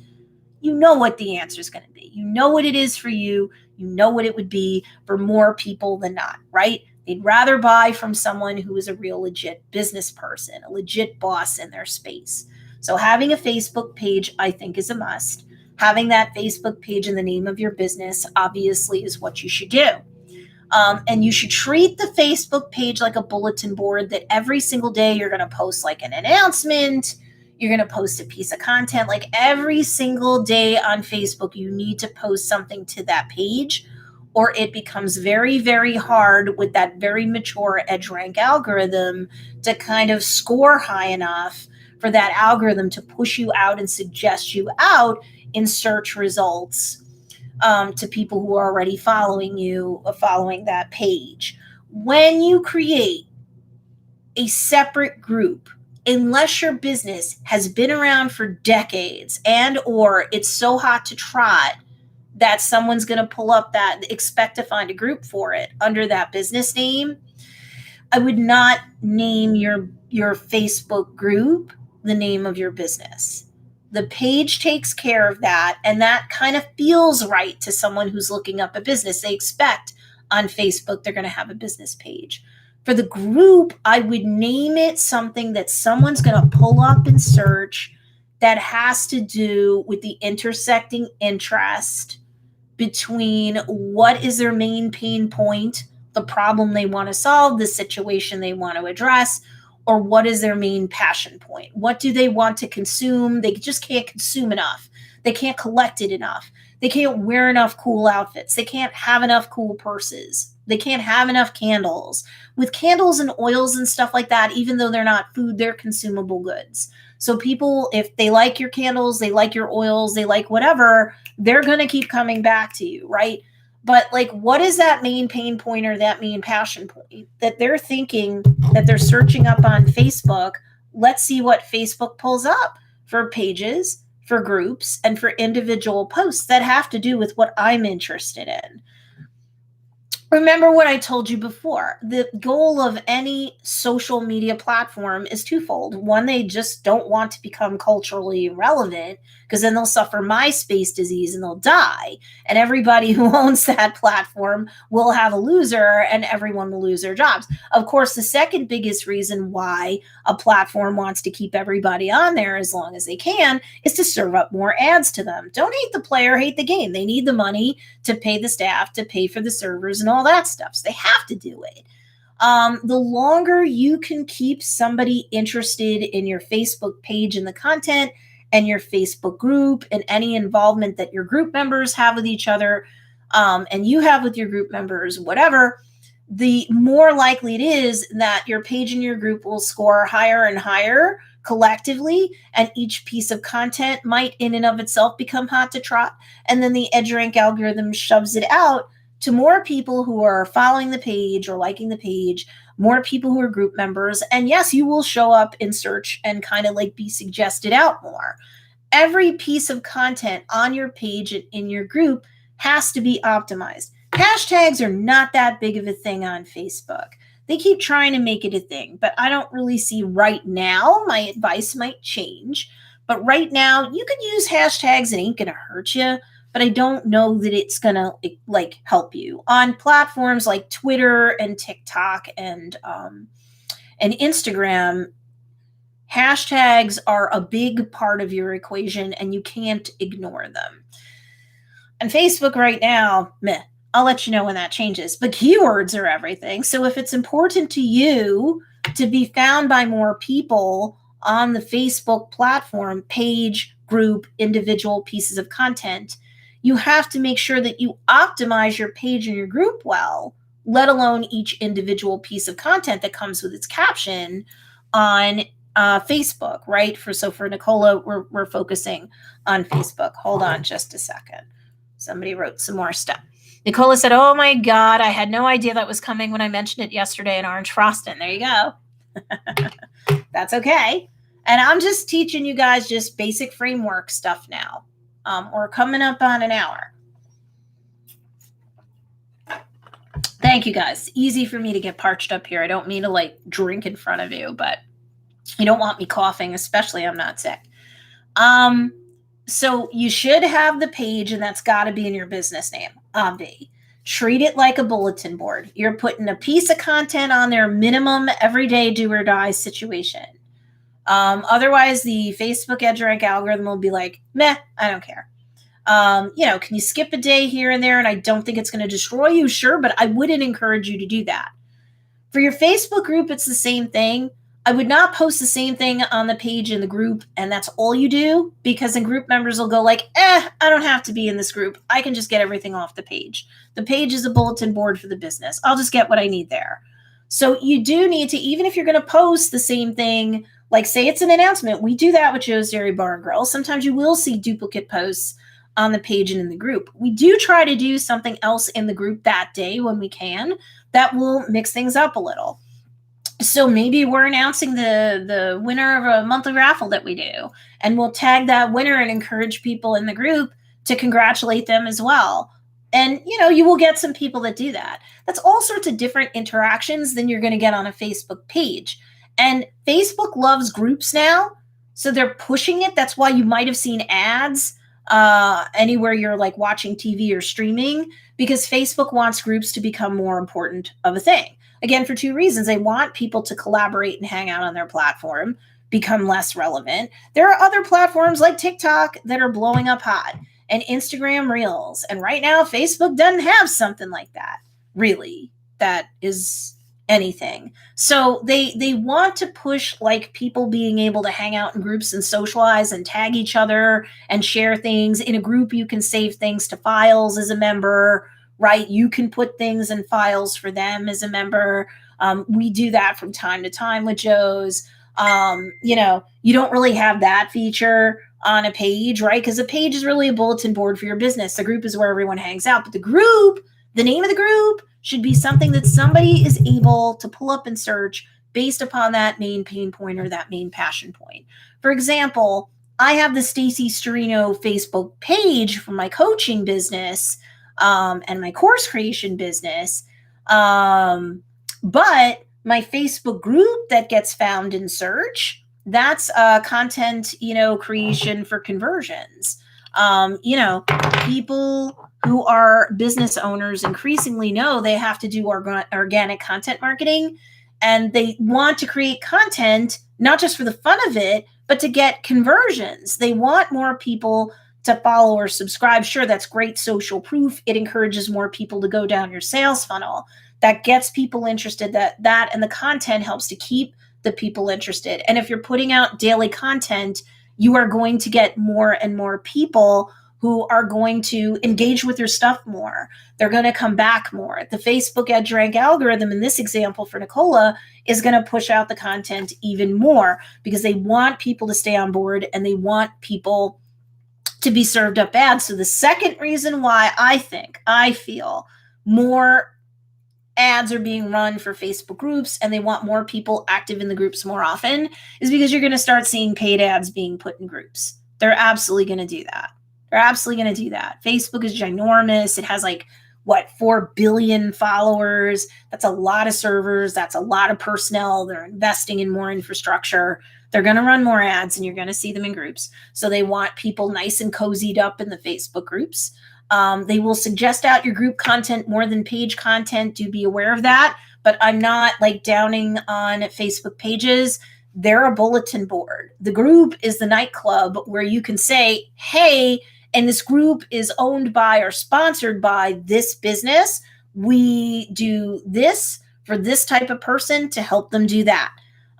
You know what the answer is going to be. You know what it is for you. You know what it would be for more people than not, right? They'd rather buy from someone who is a real legit business person, a legit boss in their space. So having a Facebook page, I think, is a must. Having that Facebook page in the name of your business, obviously, is what you should do. And you should treat the Facebook page like a bulletin board that every single day you're going to post like an announcement. You're going to post a piece of content. Like every single day on Facebook, you need to post something to that page, or it becomes very, very hard with that very mature EdgeRank algorithm to kind of score high enough for that algorithm to push you out and suggest you out in search results to people who are already following you or following that page. When you create a separate group, unless your business has been around for decades and or it's so hot to trot that someone's going to pull up that, expect to find a group for it under that business name, I would not name your Facebook group the name of your business. The page takes care of that, and that kind of feels right to someone who's looking up a business. They expect on Facebook they're going to have a business page. For the group, I would name it something that someone's going to pull up and search that has to do with the intersecting interest between what is their main pain point, the problem they want to solve, the situation they want to address, or what is their main passion point? What do they want to consume? They just can't consume enough. They can't collect it enough. They can't wear enough cool outfits. They can't have enough cool purses. They can't have enough candles. With candles and oils and stuff like that, even though they're not food, they're consumable goods. So people, if they like your candles, they like your oils, they like whatever, they're going to keep coming back to you, right? But like, what is that main pain point or that main passion point that they're thinking that they're searching up on Facebook? Let's see what Facebook pulls up for pages, for groups, and for individual posts that have to do with what I'm interested in. Remember what I told you before. The goal of any social media platform is twofold. One, they just don't want to become culturally relevant because then they'll suffer MySpace disease and they'll die. And everybody who owns that platform will have a loser and everyone will lose their jobs. Of course, the second biggest reason why a platform wants to keep everybody on there as long as they can is to serve up more ads to them. Don't hate the player, hate the game. They need the money to pay the staff, to pay for the servers and all that stuff. So they have to do it. The longer you can keep somebody interested in your Facebook page and the content and your Facebook group and any involvement that your group members have with each other and you have with your group members, whatever, the more likely it is that your page and your group will score higher and higher collectively, and each piece of content might in and of itself become hot to trot. And then the EdgeRank algorithm shoves it out to more people who are following the page or liking the page, more people who are group members. And yes, you will show up in search and kind of like be suggested out more. Every piece of content on your page and in your group has to be optimized, Hashtags are not that big of a thing on Facebook. They keep trying to make it a thing, but I don't really see right now. My advice might change, but right now you could use hashtags. It ain't going to hurt you, but I don't know that it's going to like help you on platforms like Twitter and TikTok and Instagram. Hashtags are a big part of your equation and you can't ignore them. On Facebook right now, meh. I'll let you know when that changes. But keywords are everything. So if it's important to you to be found by more people on the Facebook platform, page, group, individual pieces of content, you have to make sure that you optimize your page and your group well, let alone each individual piece of content that comes with its caption on Facebook, right? For Nicola, we're focusing on Facebook. Hold on just a second. Somebody wrote some more stuff. Nicola said, oh my God, I had no idea that was coming when I mentioned it yesterday in Orange Frosting. There you go. That's okay. And I'm just teaching you guys just basic framework stuff now. We're coming up on an hour. Thank you guys. Easy for me to get parched up here. I don't mean to like drink in front of you, but you don't want me coughing, especially I'm not sick. So you should have the page, and that's got to be in your business name. Treat it like a bulletin board. You're putting a piece of content on there, minimum everyday do or die situation. Otherwise, the Facebook EdgeRank algorithm will be like, meh, I don't care. Can you skip a day here and there? And I don't think it's going to destroy you, sure, but I wouldn't encourage you to do that. For your Facebook group, it's the same thing. I would not post the same thing on the page in the group, and that's all you do, because then group members will go like, I don't have to be in this group. I can just get everything off the page. The page is a bulletin board for the business. I'll just get what I need there. So you do need to, even if you're going to post the same thing, like say it's an announcement, we do that with Joe's Dairy Bar and Grill. Sometimes you will see duplicate posts on the page and in the group. We do try to do something else in the group that day when we can that will mix things up a little. So maybe we're announcing the winner of a monthly raffle that we do, and we'll tag that winner and encourage people in the group to congratulate them as well. And, you will get some people that do that. That's all sorts of different interactions than you're going to get on a Facebook page. And Facebook loves groups now, so they're pushing it. That's why you might have seen ads anywhere you're like watching TV or streaming, because Facebook wants groups to become more important of a thing. Again, for two reasons. They want people to collaborate and hang out on their platform, become less relevant. There are other platforms like TikTok that are blowing up hot, and Instagram Reels. And right now, Facebook doesn't have something like that, really, that is anything. So they want to push like people being able to hang out in groups and socialize and tag each other and share things. In a group, you can save things to files as a member, right? You can put things in files for them as a member. We do that from time to time with Joe's. You don't really have that feature on a page, right? Because a page is really a bulletin board for your business. The group is where everyone hangs out. But the name of the group should be something that somebody is able to pull up and search based upon that main pain point or that main passion point. For example, I have the Stacey Storino Facebook page for my coaching business and my course creation business. But my Facebook group that gets found in search, that's content, creation for conversions. People who are business owners increasingly know they have to do organic content marketing, and they want to create content, not just for the fun of it, but to get conversions. They want more people to follow or subscribe. Sure, that's great social proof. It encourages more people to go down your sales funnel. That gets people interested. That and the content helps to keep the people interested. And if you're putting out daily content, you are going to get more and more people who are going to engage with your stuff more. They're going to come back more. The Facebook EdgeRank algorithm in this example for Nicola is going to push out the content even more because they want people to stay on board and they want people to be served up ads. So the second reason why I feel more ads are being run for Facebook groups and they want more people active in the groups more often is because you're going to start seeing paid ads being put in groups. They're absolutely going to do that. Facebook is ginormous. It has 4 billion followers. That's a lot of servers. That's a lot of personnel. They're investing in more infrastructure. They're going to run more ads, and you're going to see them in groups. So they want people nice and cozied up in the Facebook groups. They will suggest out your group content more than page content. Do be aware of that. But I'm not like downing on Facebook pages. They're a bulletin board. The group is the nightclub where you can say, hey, and this group is owned by or sponsored by this business. We do this for this type of person to help them do that.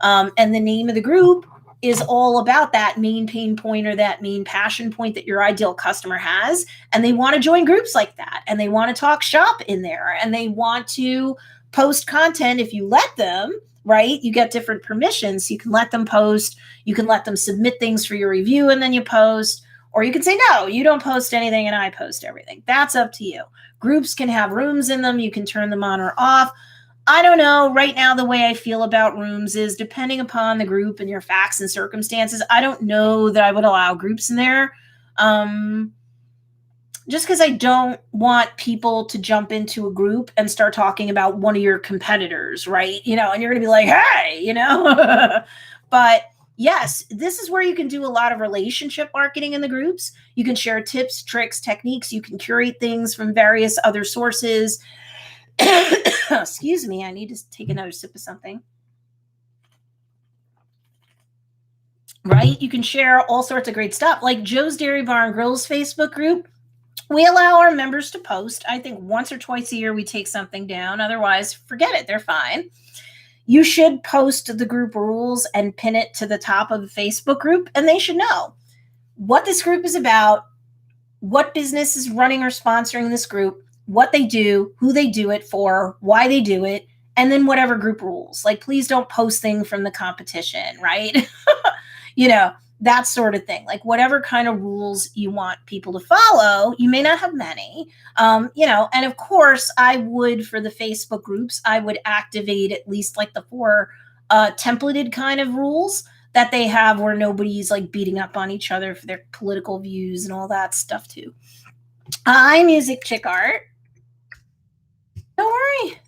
And the name of the group is all about that main pain point or that main passion point that your ideal customer has. And they want to join groups like that. And they want to talk shop in there. And they want to post content if you let them, right? You get different permissions. You can let them post. You can let them submit things for your review and then you post. Or you can say, no, you don't post anything and I post everything. That's up to you. Groups can have rooms in them. You can turn them on or off. I don't know. Right now, the way I feel about rooms is depending upon the group and your facts and circumstances. I don't know that I would allow groups in there. Just because I don't want people to jump into a group and start talking about one of your competitors, right? And you're going to be like, hey, but yes, this is where you can do a lot of relationship marketing in the groups. You can share tips, tricks, techniques. You can curate things from various other sources. Excuse me, I need to take another sip of something. Right? You can share all sorts of great stuff. Like Joe's Dairy Bar and Grill's Facebook group. We allow our members to post. I think once or twice a year we take something down. Otherwise, forget it. They're fine. You should post the group rules and pin it to the top of the Facebook group, and they should know what this group is about, what business is running or sponsoring this group, what they do, who they do it for, why they do it, and then whatever group rules. Like, please don't post things from the competition, right? That sort of thing. Like, whatever kind of rules you want people to follow. You may not have many, and of course I would, for the Facebook groups, I would activate at least like the 4 templated kind of rules that they have where nobody's like beating up on each other for their political views and all that stuff too. Hi, Music Chick Art. Don't worry.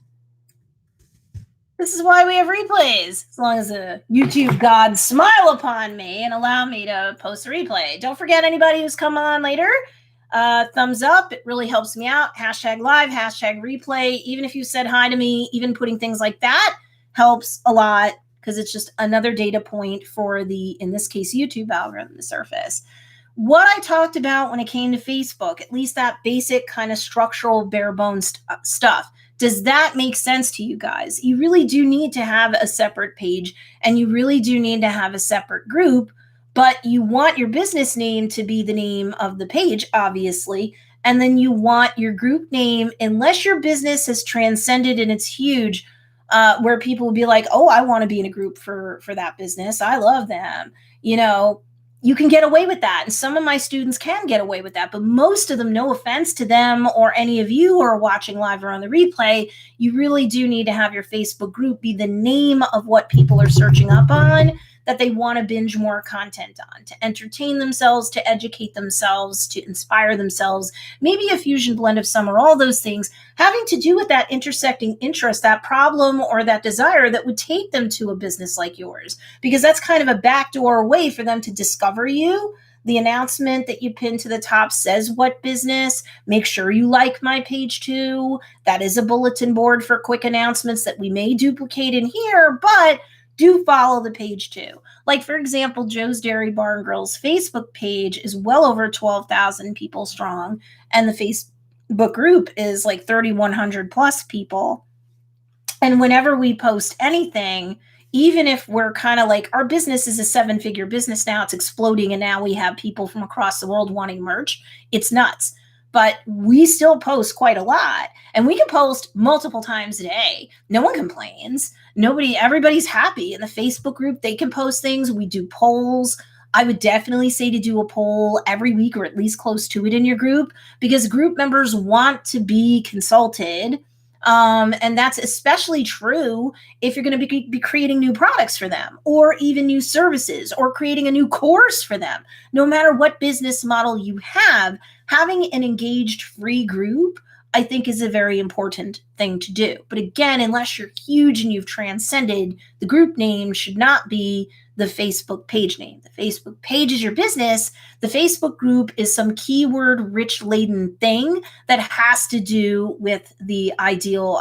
This is why we have replays, as long as the YouTube gods smile upon me and allow me to post a replay. Don't forget, anybody who's come on later, thumbs up. It really helps me out. #live, #replay. Even if you said hi to me, even putting things like that helps a lot because it's just another data point for the, in this case, YouTube algorithm to surface. What I talked about when it came to Facebook, at least that basic kind of structural bare bones stuff. Does that make sense to you guys? You really do need to have a separate page and you really do need to have a separate group, but you want your business name to be the name of the page, obviously. And then you want your group name, unless your business has transcended and it's huge, where people will be like, oh, I want to be in a group for that business. I love them. You can get away with that. And some of my students can get away with that, but most of them, no offense to them or any of you who are watching live or on the replay, you really do need to have your Facebook group be the name of what people are searching up on, that they want to binge more content on, to entertain themselves, to educate themselves, to inspire themselves, maybe a fusion blend of some or all those things having to do with that intersecting interest, that problem or that desire that would take them to a business like yours, because that's kind of a backdoor way for them to discover you. The announcement that you pin to the top says what business. Make sure you like my page too. That is a bulletin board for quick announcements that we may duplicate in here, but do follow the page too. Like, for example, Joe's Dairy Bar and Grill's Facebook page is well over 12,000 people strong, and the Facebook group is like 3,100 plus people. And whenever we post anything, even if we're kind of like, our business is a 7-figure business now, it's exploding, and now we have people from across the world wanting merch, it's nuts. But we still post quite a lot, and we can post multiple times a day. No one complains. Everybody's happy in the Facebook group. They can post things. We do polls. I would definitely say to do a poll every week or at least close to it in your group, because group members want to be consulted. And that's especially true if you're going to be creating new products for them, or even new services, or creating a new course for them. No matter what business model you have, having an engaged free group I think is a very important thing to do. But again, unless you're huge and you've transcended, the group name should not be the Facebook page name. The Facebook page is your business. The Facebook group is some keyword rich laden thing that has to do with the ideal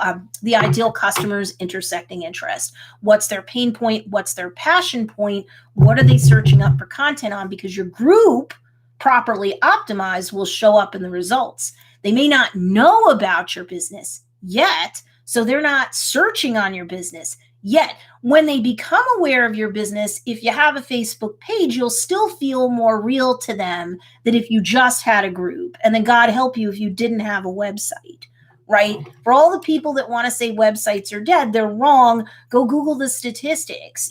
customer's intersecting interest. What's their pain point? What's their passion point? What are they searching up for content on? Because your group, properly optimized, will show up in the results. They may not know about your business yet, so they're not searching on your business yet. When they become aware of your business, if you have a Facebook page, you'll still feel more real to them than if you just had a group. And then God help you if you didn't have a website, right? For all the people that want to say websites are dead, they're wrong. Go Google the statistics.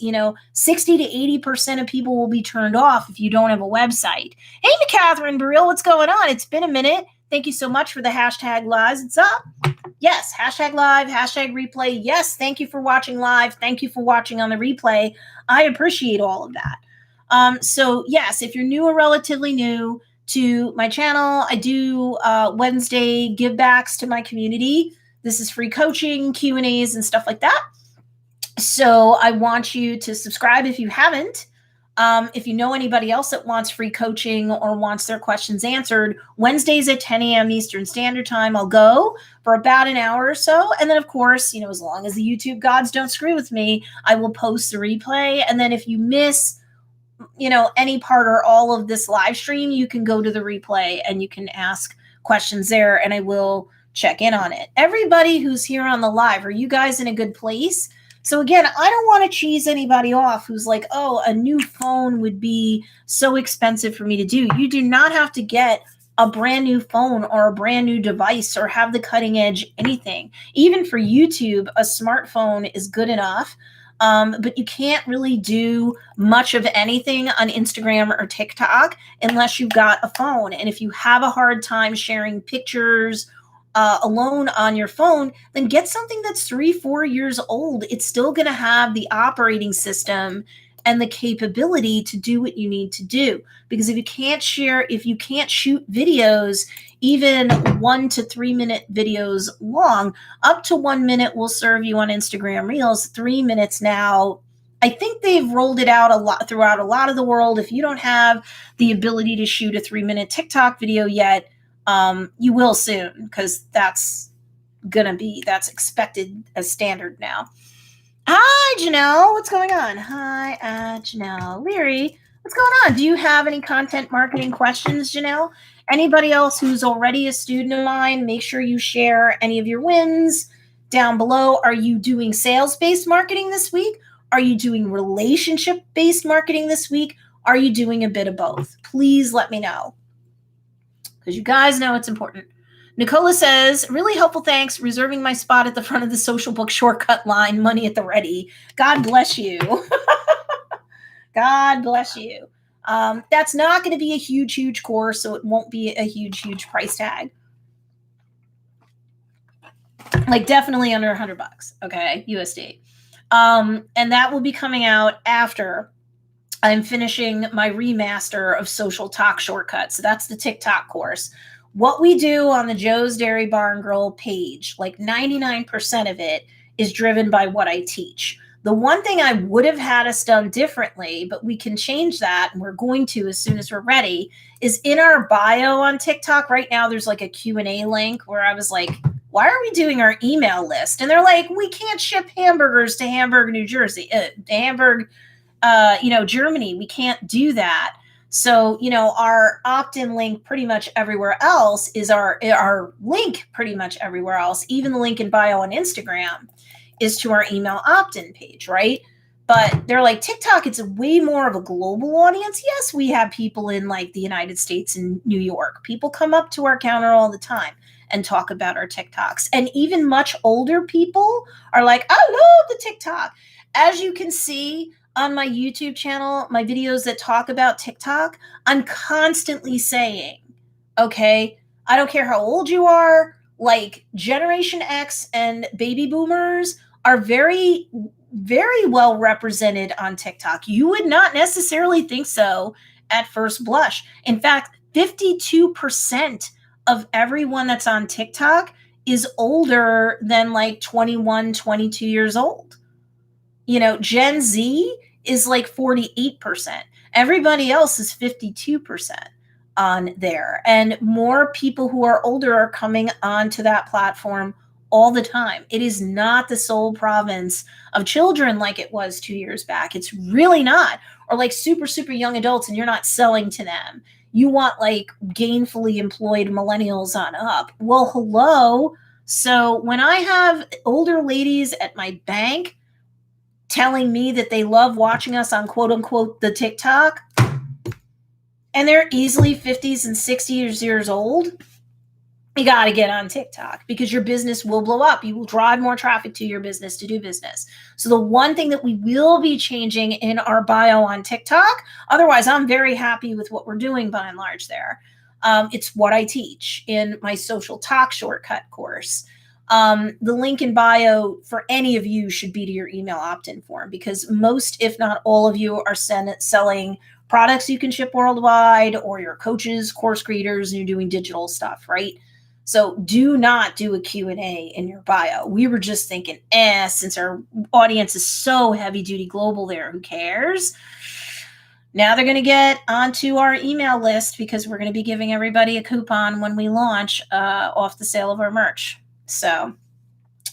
60 to 80% of people will be turned off if you don't have a website. Hey, Catherine Burrell, what's going on? It's been a minute. Thank you so much for the hashtag lives. It's up. Yes, hashtag live, hashtag replay. Yes, thank you for watching live. Thank you for watching on the replay. I appreciate all of that. So yes, if you're new or relatively new to my channel, I do Wednesday give backs to my community. This is free coaching, Q&As, and stuff like that. So I want you to subscribe if you haven't. If you know anybody else that wants free coaching or wants their questions answered, Wednesdays at 10 a.m. Eastern Standard Time, I'll go for about an hour or so. And then, of course, as long as the YouTube gods don't screw with me, I will post the replay. And then if you miss, any part or all of this live stream, you can go to the replay and you can ask questions there, and I will check in on it. Everybody who's here on the live, are you guys in a good place? So again, I don't want to cheese anybody off who's like, oh, a new phone would be so expensive for me to do. You do not have to get a brand new phone or a brand new device or have the cutting edge anything. Even for YouTube, a smartphone is good enough. But you can't really do much of anything on Instagram or TikTok unless you've got a phone. And if you have a hard time sharing pictures alone on your phone, then get something that's 3-4 years old. It's still going to have the operating system and the capability to do what you need to do. Because if you can't shoot videos, even 1 to 3 minute videos long, up to 1 minute will serve you on Instagram Reels. 3 minutes now, I think they've rolled it out a lot throughout a lot of the world. If you don't have the ability to shoot a 3-minute TikTok video yet, you will soon, because that's expected as standard now. Hi, Janelle. What's going on? Hi, Janelle. Leary, what's going on? Do you have any content marketing questions, Janelle? Anybody else who's already a student of mine, make sure you share any of your wins down below. Are you doing sales-based marketing this week? Are you doing relationship-based marketing this week? Are you doing a bit of both? Please let me know, because you guys know it's important. Nicola says, really helpful, thanks. Reserving my spot at the front of the social book shortcut line, money at the ready. God bless you. God bless you. That's not going to be a huge course, so it won't be a huge price tag. Like definitely under $100, okay, USD. And that will be coming out after I'm finishing my remaster of Social Talk Shortcuts. So that's the TikTok course. What we do on the Joe's Dairy Bar and Grill page, like 99% of it is driven by what I teach. The one thing I would have had us done differently, but we can change that, and we're going to as soon as we're ready, is in our bio on TikTok right now, there's like a Q&A link where I was like, why are we doing our email list? And they're like, we can't ship hamburgers to Hamburg, New Jersey, Germany. We can't do that. So, our opt-in link pretty much everywhere else is our link pretty much everywhere else. Even the link in bio on Instagram is to our email opt-in page, right? But they're like, TikTok, it's way more of a global audience. Yes, we have people in like the United States and New York. People come up to our counter all the time and talk about our TikToks. And even much older people are like, I love the TikTok. As you can see on my YouTube channel, my videos that talk about TikTok, I'm constantly saying, okay, I don't care how old you are, like Generation X and baby boomers are very, very well represented on TikTok. You would not necessarily think so at first blush. In fact, 52% of everyone that's on TikTok is older than like 21, 22 years old. Gen Z is like 48%. Everybody else is 52% on there. And more people who are older are coming onto that platform all the time. It is not the sole province of children like it was 2 years back. It's really not. Or like super, super young adults, and you're not selling to them. You want like gainfully employed millennials on up. Well, hello. So when I have older ladies at my bank telling me that they love watching us on quote unquote the TikTok, and they're easily 50s and 60s years old, you got to get on TikTok because your business will blow up. You will drive more traffic to your business to do business. So the one thing that we will be changing in our bio on TikTok, otherwise I'm very happy with what we're doing by and large there. It's what I teach in my social talk shortcut course. The link in bio for any of you should be to your email opt-in form, because most, if not all of you, are selling products you can ship worldwide, or you're coaches, course creators, and you're doing digital stuff, right? So do not do a Q&A in your bio. We were just thinking, since our audience is so heavy duty global there, who cares? Now they're going to get onto our email list because we're going to be giving everybody a coupon when we launch off the sale of our merch. So,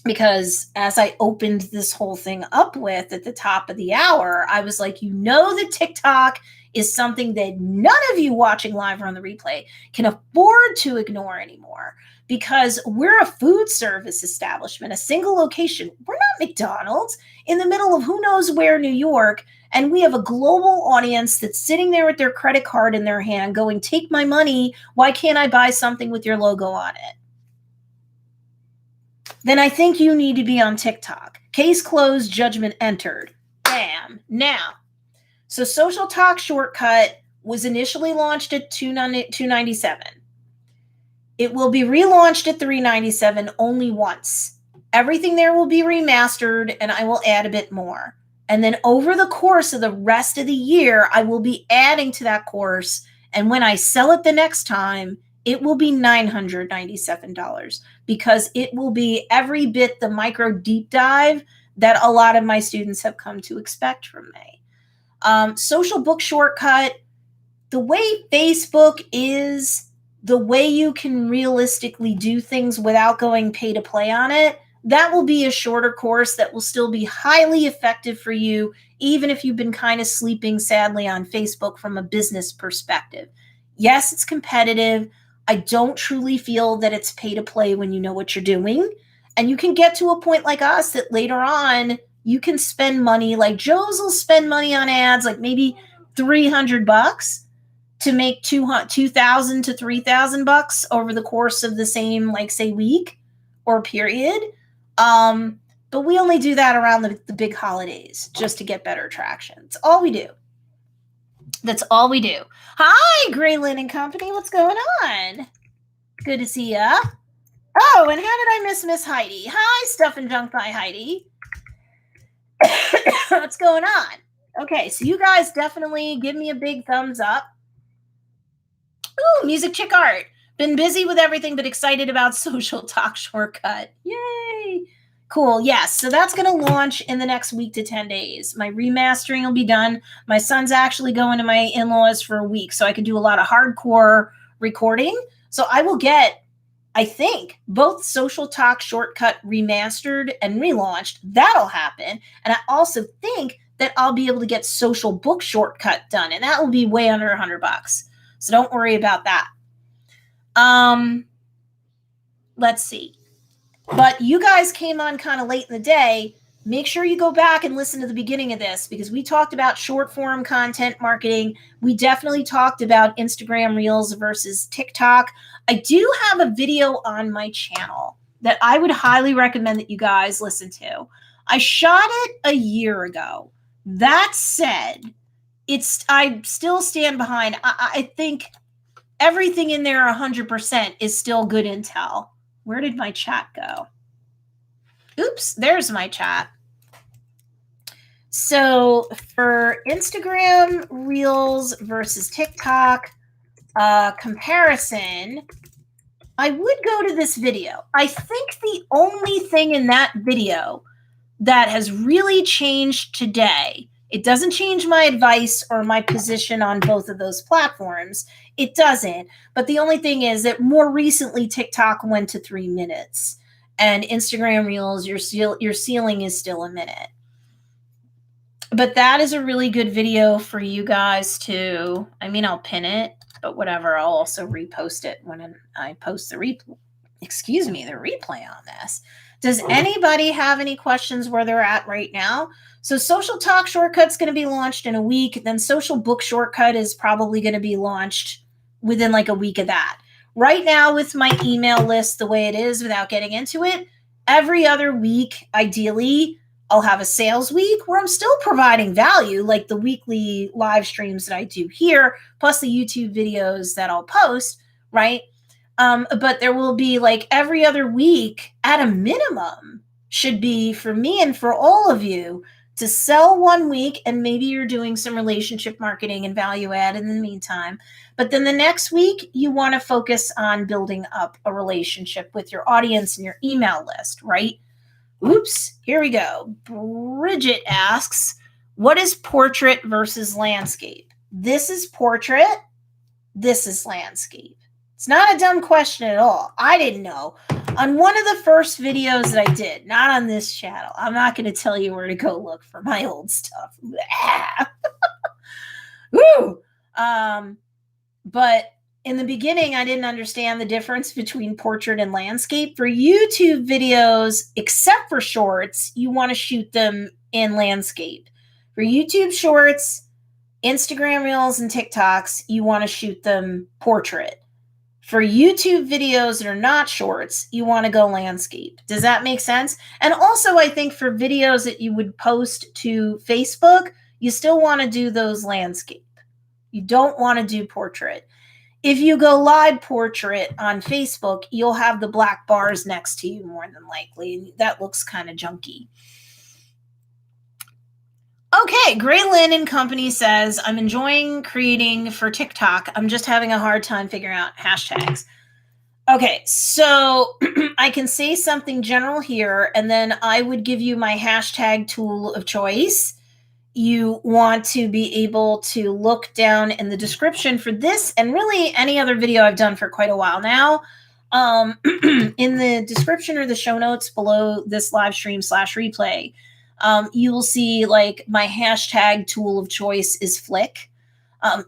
because as I opened this whole thing up with at the top of the hour, I was like, that TikTok is something that none of you watching live or on the replay can afford to ignore anymore, because we're a food service establishment, a single location. We're not McDonald's in the middle of who knows where, New York. And we have a global audience that's sitting there with their credit card in their hand going, take my money. Why can't I buy something with your logo on it? Then I think you need to be on TikTok. Case closed, judgment entered. Bam. Now, so Social Talk Shortcut was initially launched at $297. It will be relaunched at $397 only once. Everything there will be remastered, and I will add a bit more. And then over the course of the rest of the year, I will be adding to that course. And when I sell it the next time, it will be $997, because it will be every bit the micro deep dive that a lot of my students have come to expect from me. Social Book Shortcut, the way Facebook is, the way you can realistically do things without going pay to play on it, that will be a shorter course that will still be highly effective for you, even if you've been kind of sleeping sadly on Facebook from a business perspective. Yes, it's competitive. I don't truly feel that it's pay to play when you know what you're doing. And you can get to a point like us that later on you can spend money, like Joe's will spend money on ads, like maybe $300 to make $2,000 to $3,000 over the course of the same, like, say, week or period. But we only do that around the big holidays just to get better traction. It's all we do. That's all we do. Hi, Graylin and Company. What's going on? Good to see ya. Oh, and how did I miss Heidi? Hi, Stuff and Junk by Heidi. What's going on? Okay, so you guys definitely give me a big thumbs up. Ooh, Music Chick Art. Been busy with everything, but excited about Social Talk Shortcut. Yay! Cool. Yes. So that's going to launch in the next week to 10 days. My remastering will be done. My son's actually going to my in-laws for a week, so I can do a lot of hardcore recording. So I will get, I think, both Social Talk Shortcut remastered and relaunched. That'll happen. And I also think that I'll be able to get Social Book Shortcut done, and that will be way under $100. So don't worry about that. Let's see. But you guys came on kind of late in the day. Make sure you go back and listen to the beginning of this, because we talked about short form content marketing. We definitely talked about Instagram Reels versus TikTok. I do have a video on my channel that I would highly recommend that you guys listen to. I shot it a year ago. That said, I still stand behind. I think everything in there 100% is still good intel. Where did my chat go? Oops, there's my chat. So for Instagram Reels versus TikTok comparison, I would go to this video. I think the only thing in that video that has really changed today, it doesn't change my advice or my position on both of those platforms. It doesn't. But the only thing is that more recently, TikTok went to 3 minutes, and Instagram Reels, your ceiling is still a minute. But that is a really good video for you guys to, I mean, I'll pin it, but whatever. I'll also repost it when I post the replay on this. Does anybody have any questions where they're at right now? So Social Talk Shortcut's going to be launched in a week. Then Social Book Shortcut is probably going to be launched within like a week of that. Right now with my email list, the way it is, without getting into it, every other week, ideally, I'll have a sales week where I'm still providing value, like the weekly live streams that I do here, plus the YouTube videos that I'll post, right? But there will be like every other week at a minimum should be for me and for all of you to sell 1 week, and maybe you're doing some relationship marketing and value add in the meantime. But then the next week, you want to focus on building up a relationship with your audience and your email list, right? Oops, here we go. Bridget asks, what is portrait versus landscape? This is portrait. This is landscape. It's not a dumb question at all. I didn't know. On one of the first videos that I did, not on this channel, I'm not going to tell you where to go look for my old stuff. Woo! But in the beginning, I didn't understand the difference between portrait and landscape. For YouTube videos, except for shorts, you want to shoot them in landscape. For YouTube shorts, Instagram Reels, and TikToks, you want to shoot them portrait. For YouTube videos that are not shorts, you want to go landscape. Does that make sense? And also, I think for videos that you would post to Facebook, you still want to do those landscape. You don't want to do portrait. If you go live portrait on Facebook, you'll have the black bars next to you more than likely, and that looks kind of junky. Okay, Gray Lynn and Company says, I'm enjoying creating for TikTok. I'm just having a hard time figuring out hashtags. Okay, so I can say something general here, and then I would give you my hashtag tool of choice. You want to be able to look down in the description for this and really any other video I've done for quite a while now. In the description or the show notes below this live stream / replay, you will see like my hashtag tool of choice is Flick.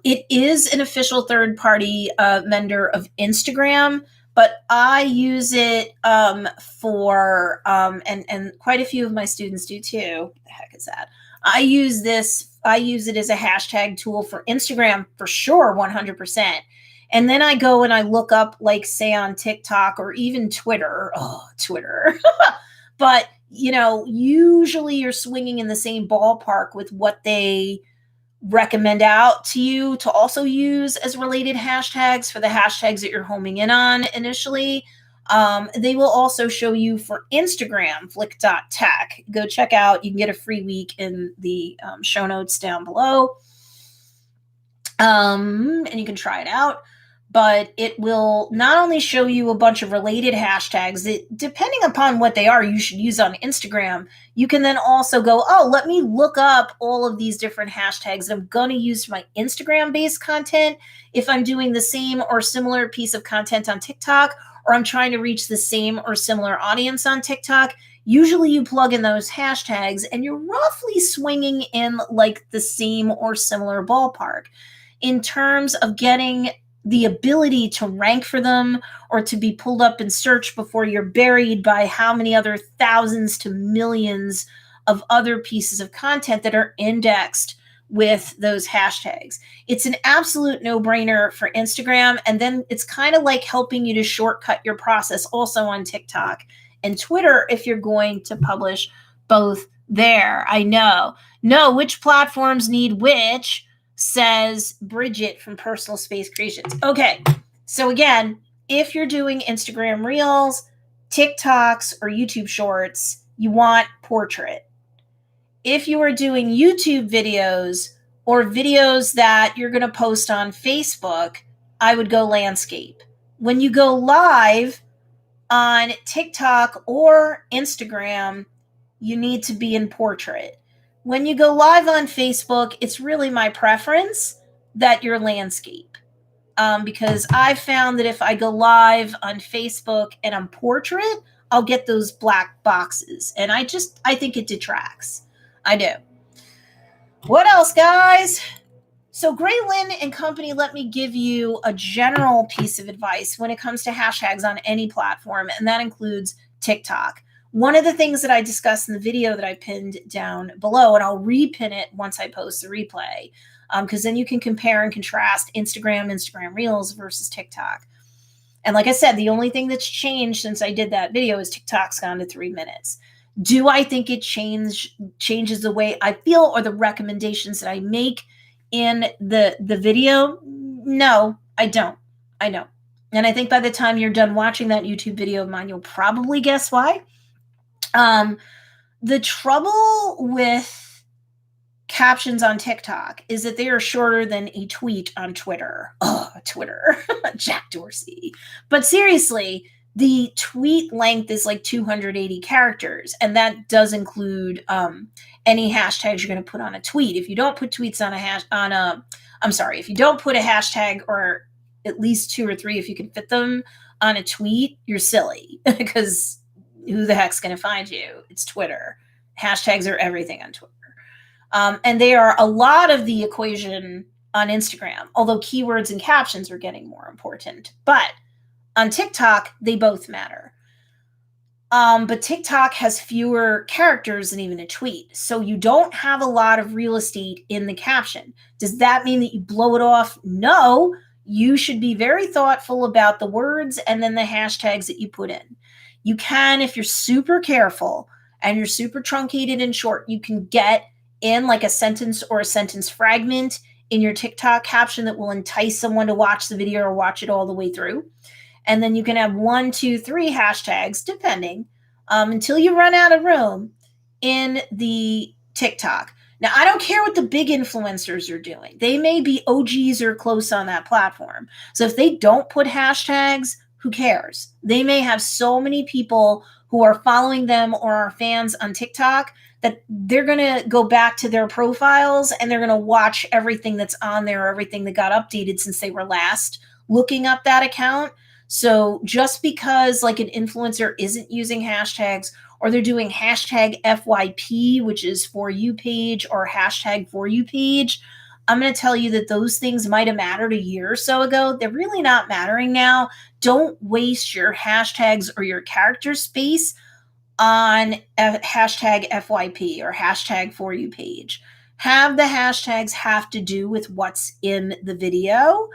It is an official third-party vendor of Instagram, but I use it for, and quite a few of my students do too. What the heck is that? I use it as a hashtag tool for Instagram for sure, 100%. And then I go and I look up, like, say on TikTok or even Twitter. Oh, Twitter. But, you know, usually you're swinging in the same ballpark with what they recommend out to you to also use as related hashtags for the hashtags that you're homing in on initially. They will also show you for Instagram, flick.tech. Go check out. You can get a free week in the show notes down below. And you can try it out. But it will not only show you a bunch of related hashtags that, depending upon what they are, you should use on Instagram. You can then also go, oh, let me look up all of these different hashtags that I'm going to use for my Instagram-based content if I'm doing the same or similar piece of content on TikTok, or I'm trying to reach the same or similar audience on TikTok. Usually you plug in those hashtags and you're roughly swinging in like the same or similar ballpark. In terms of getting the ability to rank for them or to be pulled up in search before you're buried by how many other thousands to millions of other pieces of content that are indexed with those hashtags. It's an absolute no-brainer for Instagram. And then it's kind of like helping you to shortcut your process also on TikTok and Twitter if you're going to publish both there. I know. Which platforms need which, says Bridget from Personal Space Creations. Okay, so again, if you're doing Instagram Reels, TikToks, or YouTube Shorts, you want portrait. If you are doing YouTube videos or videos that you're going to post on Facebook, I would go landscape. When you go live on TikTok or Instagram, you need to be in portrait. When you go live on Facebook, it's really my preference that you're landscape. Because I've found that if I go live on Facebook and I'm portrait, I'll get those black boxes. And I think it detracts. I do. What else, guys? So Graylin and company let me give you a general piece of advice when it comes to hashtags on any platform, and that includes TikTok. One of the things that I discussed in the video that I pinned down below, and I'll repin it once I post the replay, because then you can compare and contrast Instagram Reels versus TikTok. And like I said, the only thing that's changed since I did that video is TikTok's gone to 3 minutes. Do I think it changes the way I feel or the recommendations that I make in the video? No, I don't. I know. And I think by the time you're done watching that YouTube video of mine, you'll probably guess why. The trouble with captions on TikTok is that they are shorter than a tweet on Twitter. Oh, Twitter. Jack Dorsey. But seriously, the tweet length is like 280 characters, and that does include any hashtags you're going to put on a tweet. If you don't put tweets on if you don't put a hashtag or at least 2 or 3, if you can fit them on a tweet, you're silly because who the heck's going to find you? It's Twitter. Hashtags are everything on Twitter. And they are a lot of the equation on Instagram, although keywords and captions are getting more important. But on TikTok, they both matter. But TikTok has fewer characters than even a tweet. So you don't have a lot of real estate in the caption. Does that mean that you blow it off? No, you should be very thoughtful about the words and then the hashtags that you put in. You can, if you're super careful and you're super truncated and short, you can get in like a sentence or a sentence fragment in your TikTok caption that will entice someone to watch the video or watch it all the way through. And then you can have 1, 2, 3 hashtags, depending, until you run out of room in the TikTok. Now, I don't care what the big influencers are doing. They may be OGs or close on that platform. So if they don't put hashtags, who cares? They may have so many people who are following them or are fans on TikTok that they're going to go back to their profiles and they're going to watch everything that's on there, everything that got updated since they were last looking up that account. So just because like an influencer isn't using hashtags, or they're doing hashtag FYP, which is for you page, or hashtag for you page, I'm going to tell you that those things might have mattered a year or so ago. They're really not mattering now. Don't waste your hashtags or your character space on a hashtag FYP or hashtag for you page. Have the hashtags have to do with what's in the video.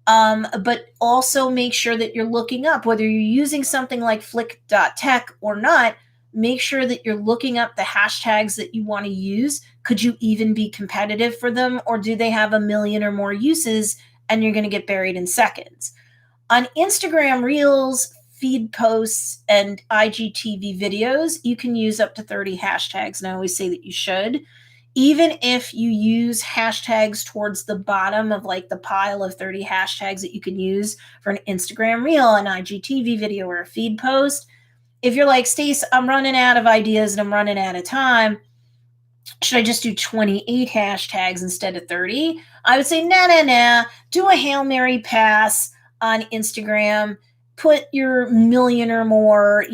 But also make sure that you're looking up, whether you're using something like flick.tech or not, make sure that you're looking up the hashtags that you want to use. Could you even be competitive for them, or do they have a million or more uses and you're going to get buried in seconds? On Instagram Reels, feed posts, and IGTV videos, you can use up to 30 hashtags, and I always say that you should. Even if you use hashtags towards the bottom of like the pile of 30 hashtags that you can use for an Instagram Reel, an IGTV video, or a feed post, if you're like, Stace, I'm running out of ideas and I'm running out of time, should I just do 28 hashtags instead of 30? I would say, nah. Do a Hail Mary pass on Instagram. Put your million or more,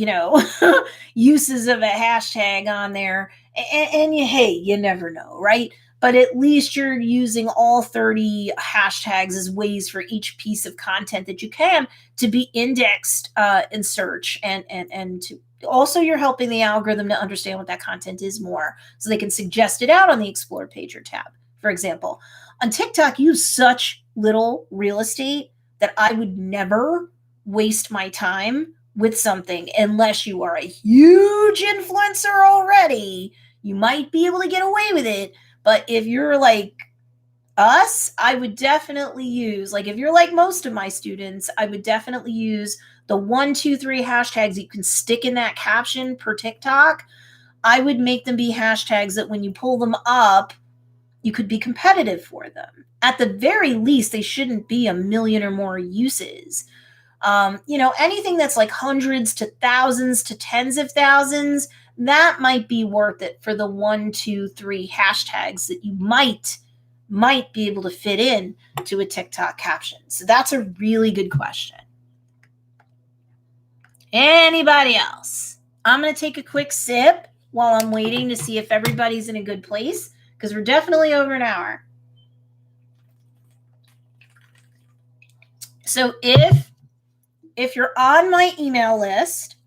uses of a hashtag on there. And you never know, right? But at least you're using all 30 hashtags as ways for each piece of content that you can to be indexed in search. And to also, you're helping the algorithm to understand what that content is more, so they can suggest it out on the Explore page or tab. For example, on TikTok, you use such little real estate that I would never waste my time with something unless you are a huge influencer already. You might be able to get away with it, but if you're like us, I would definitely use, like if you're like most of my students, I would definitely use the 1, 2, 3 hashtags you can stick in that caption per TikTok. I would make them be hashtags that when you pull them up, you could be competitive for them. At the very least, they shouldn't be a million or more uses. Anything that's like hundreds to thousands to tens of thousands, that might be worth it for the 1, 2, 3 hashtags that you might be able to fit in to a TikTok caption. So that's a really good question. Anybody else? I'm going to take a quick sip while I'm waiting to see if everybody's in a good place, because we're definitely over an hour. So if you're on my email list,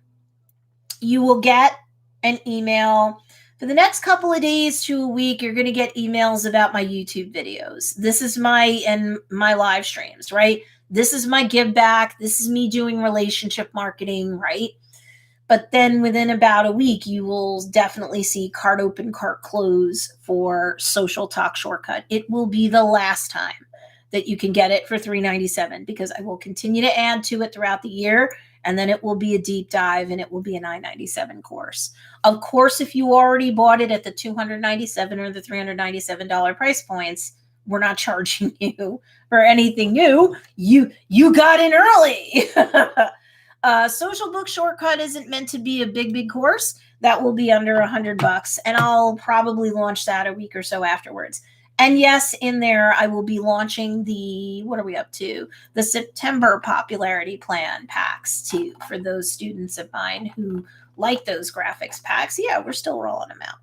you will get an email for the next couple of days to a week. You're going to get emails about my YouTube videos. This is my live streams, right? This is my give back. This is me doing relationship marketing, right? But then within about a week, you will definitely see cart open, cart close for Social Talk Shortcut. It will be the last time that you can get it for $3.97, because I will continue to add to it throughout the year. And then it will be a deep dive, and it will be a $9.97 course. Of course, if you already bought it at the $297 or the $397 price points, we're not charging you for anything new. You got in early. Social Book Shortcut isn't meant to be a big course. That will be under $100, and I'll probably launch that a week or so afterwards. And yes, in there, I will be launching what are we up to? The September popularity plan packs too, for those students of mine who like those graphics packs. Yeah, we're still rolling them out.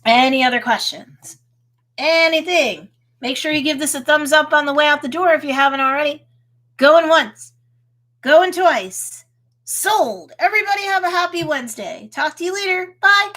Any other questions? Anything? Make sure you give this a thumbs up on the way out the door if you haven't already. Going once. Going twice. Sold. Everybody have a happy Wednesday. Talk to you later. Bye.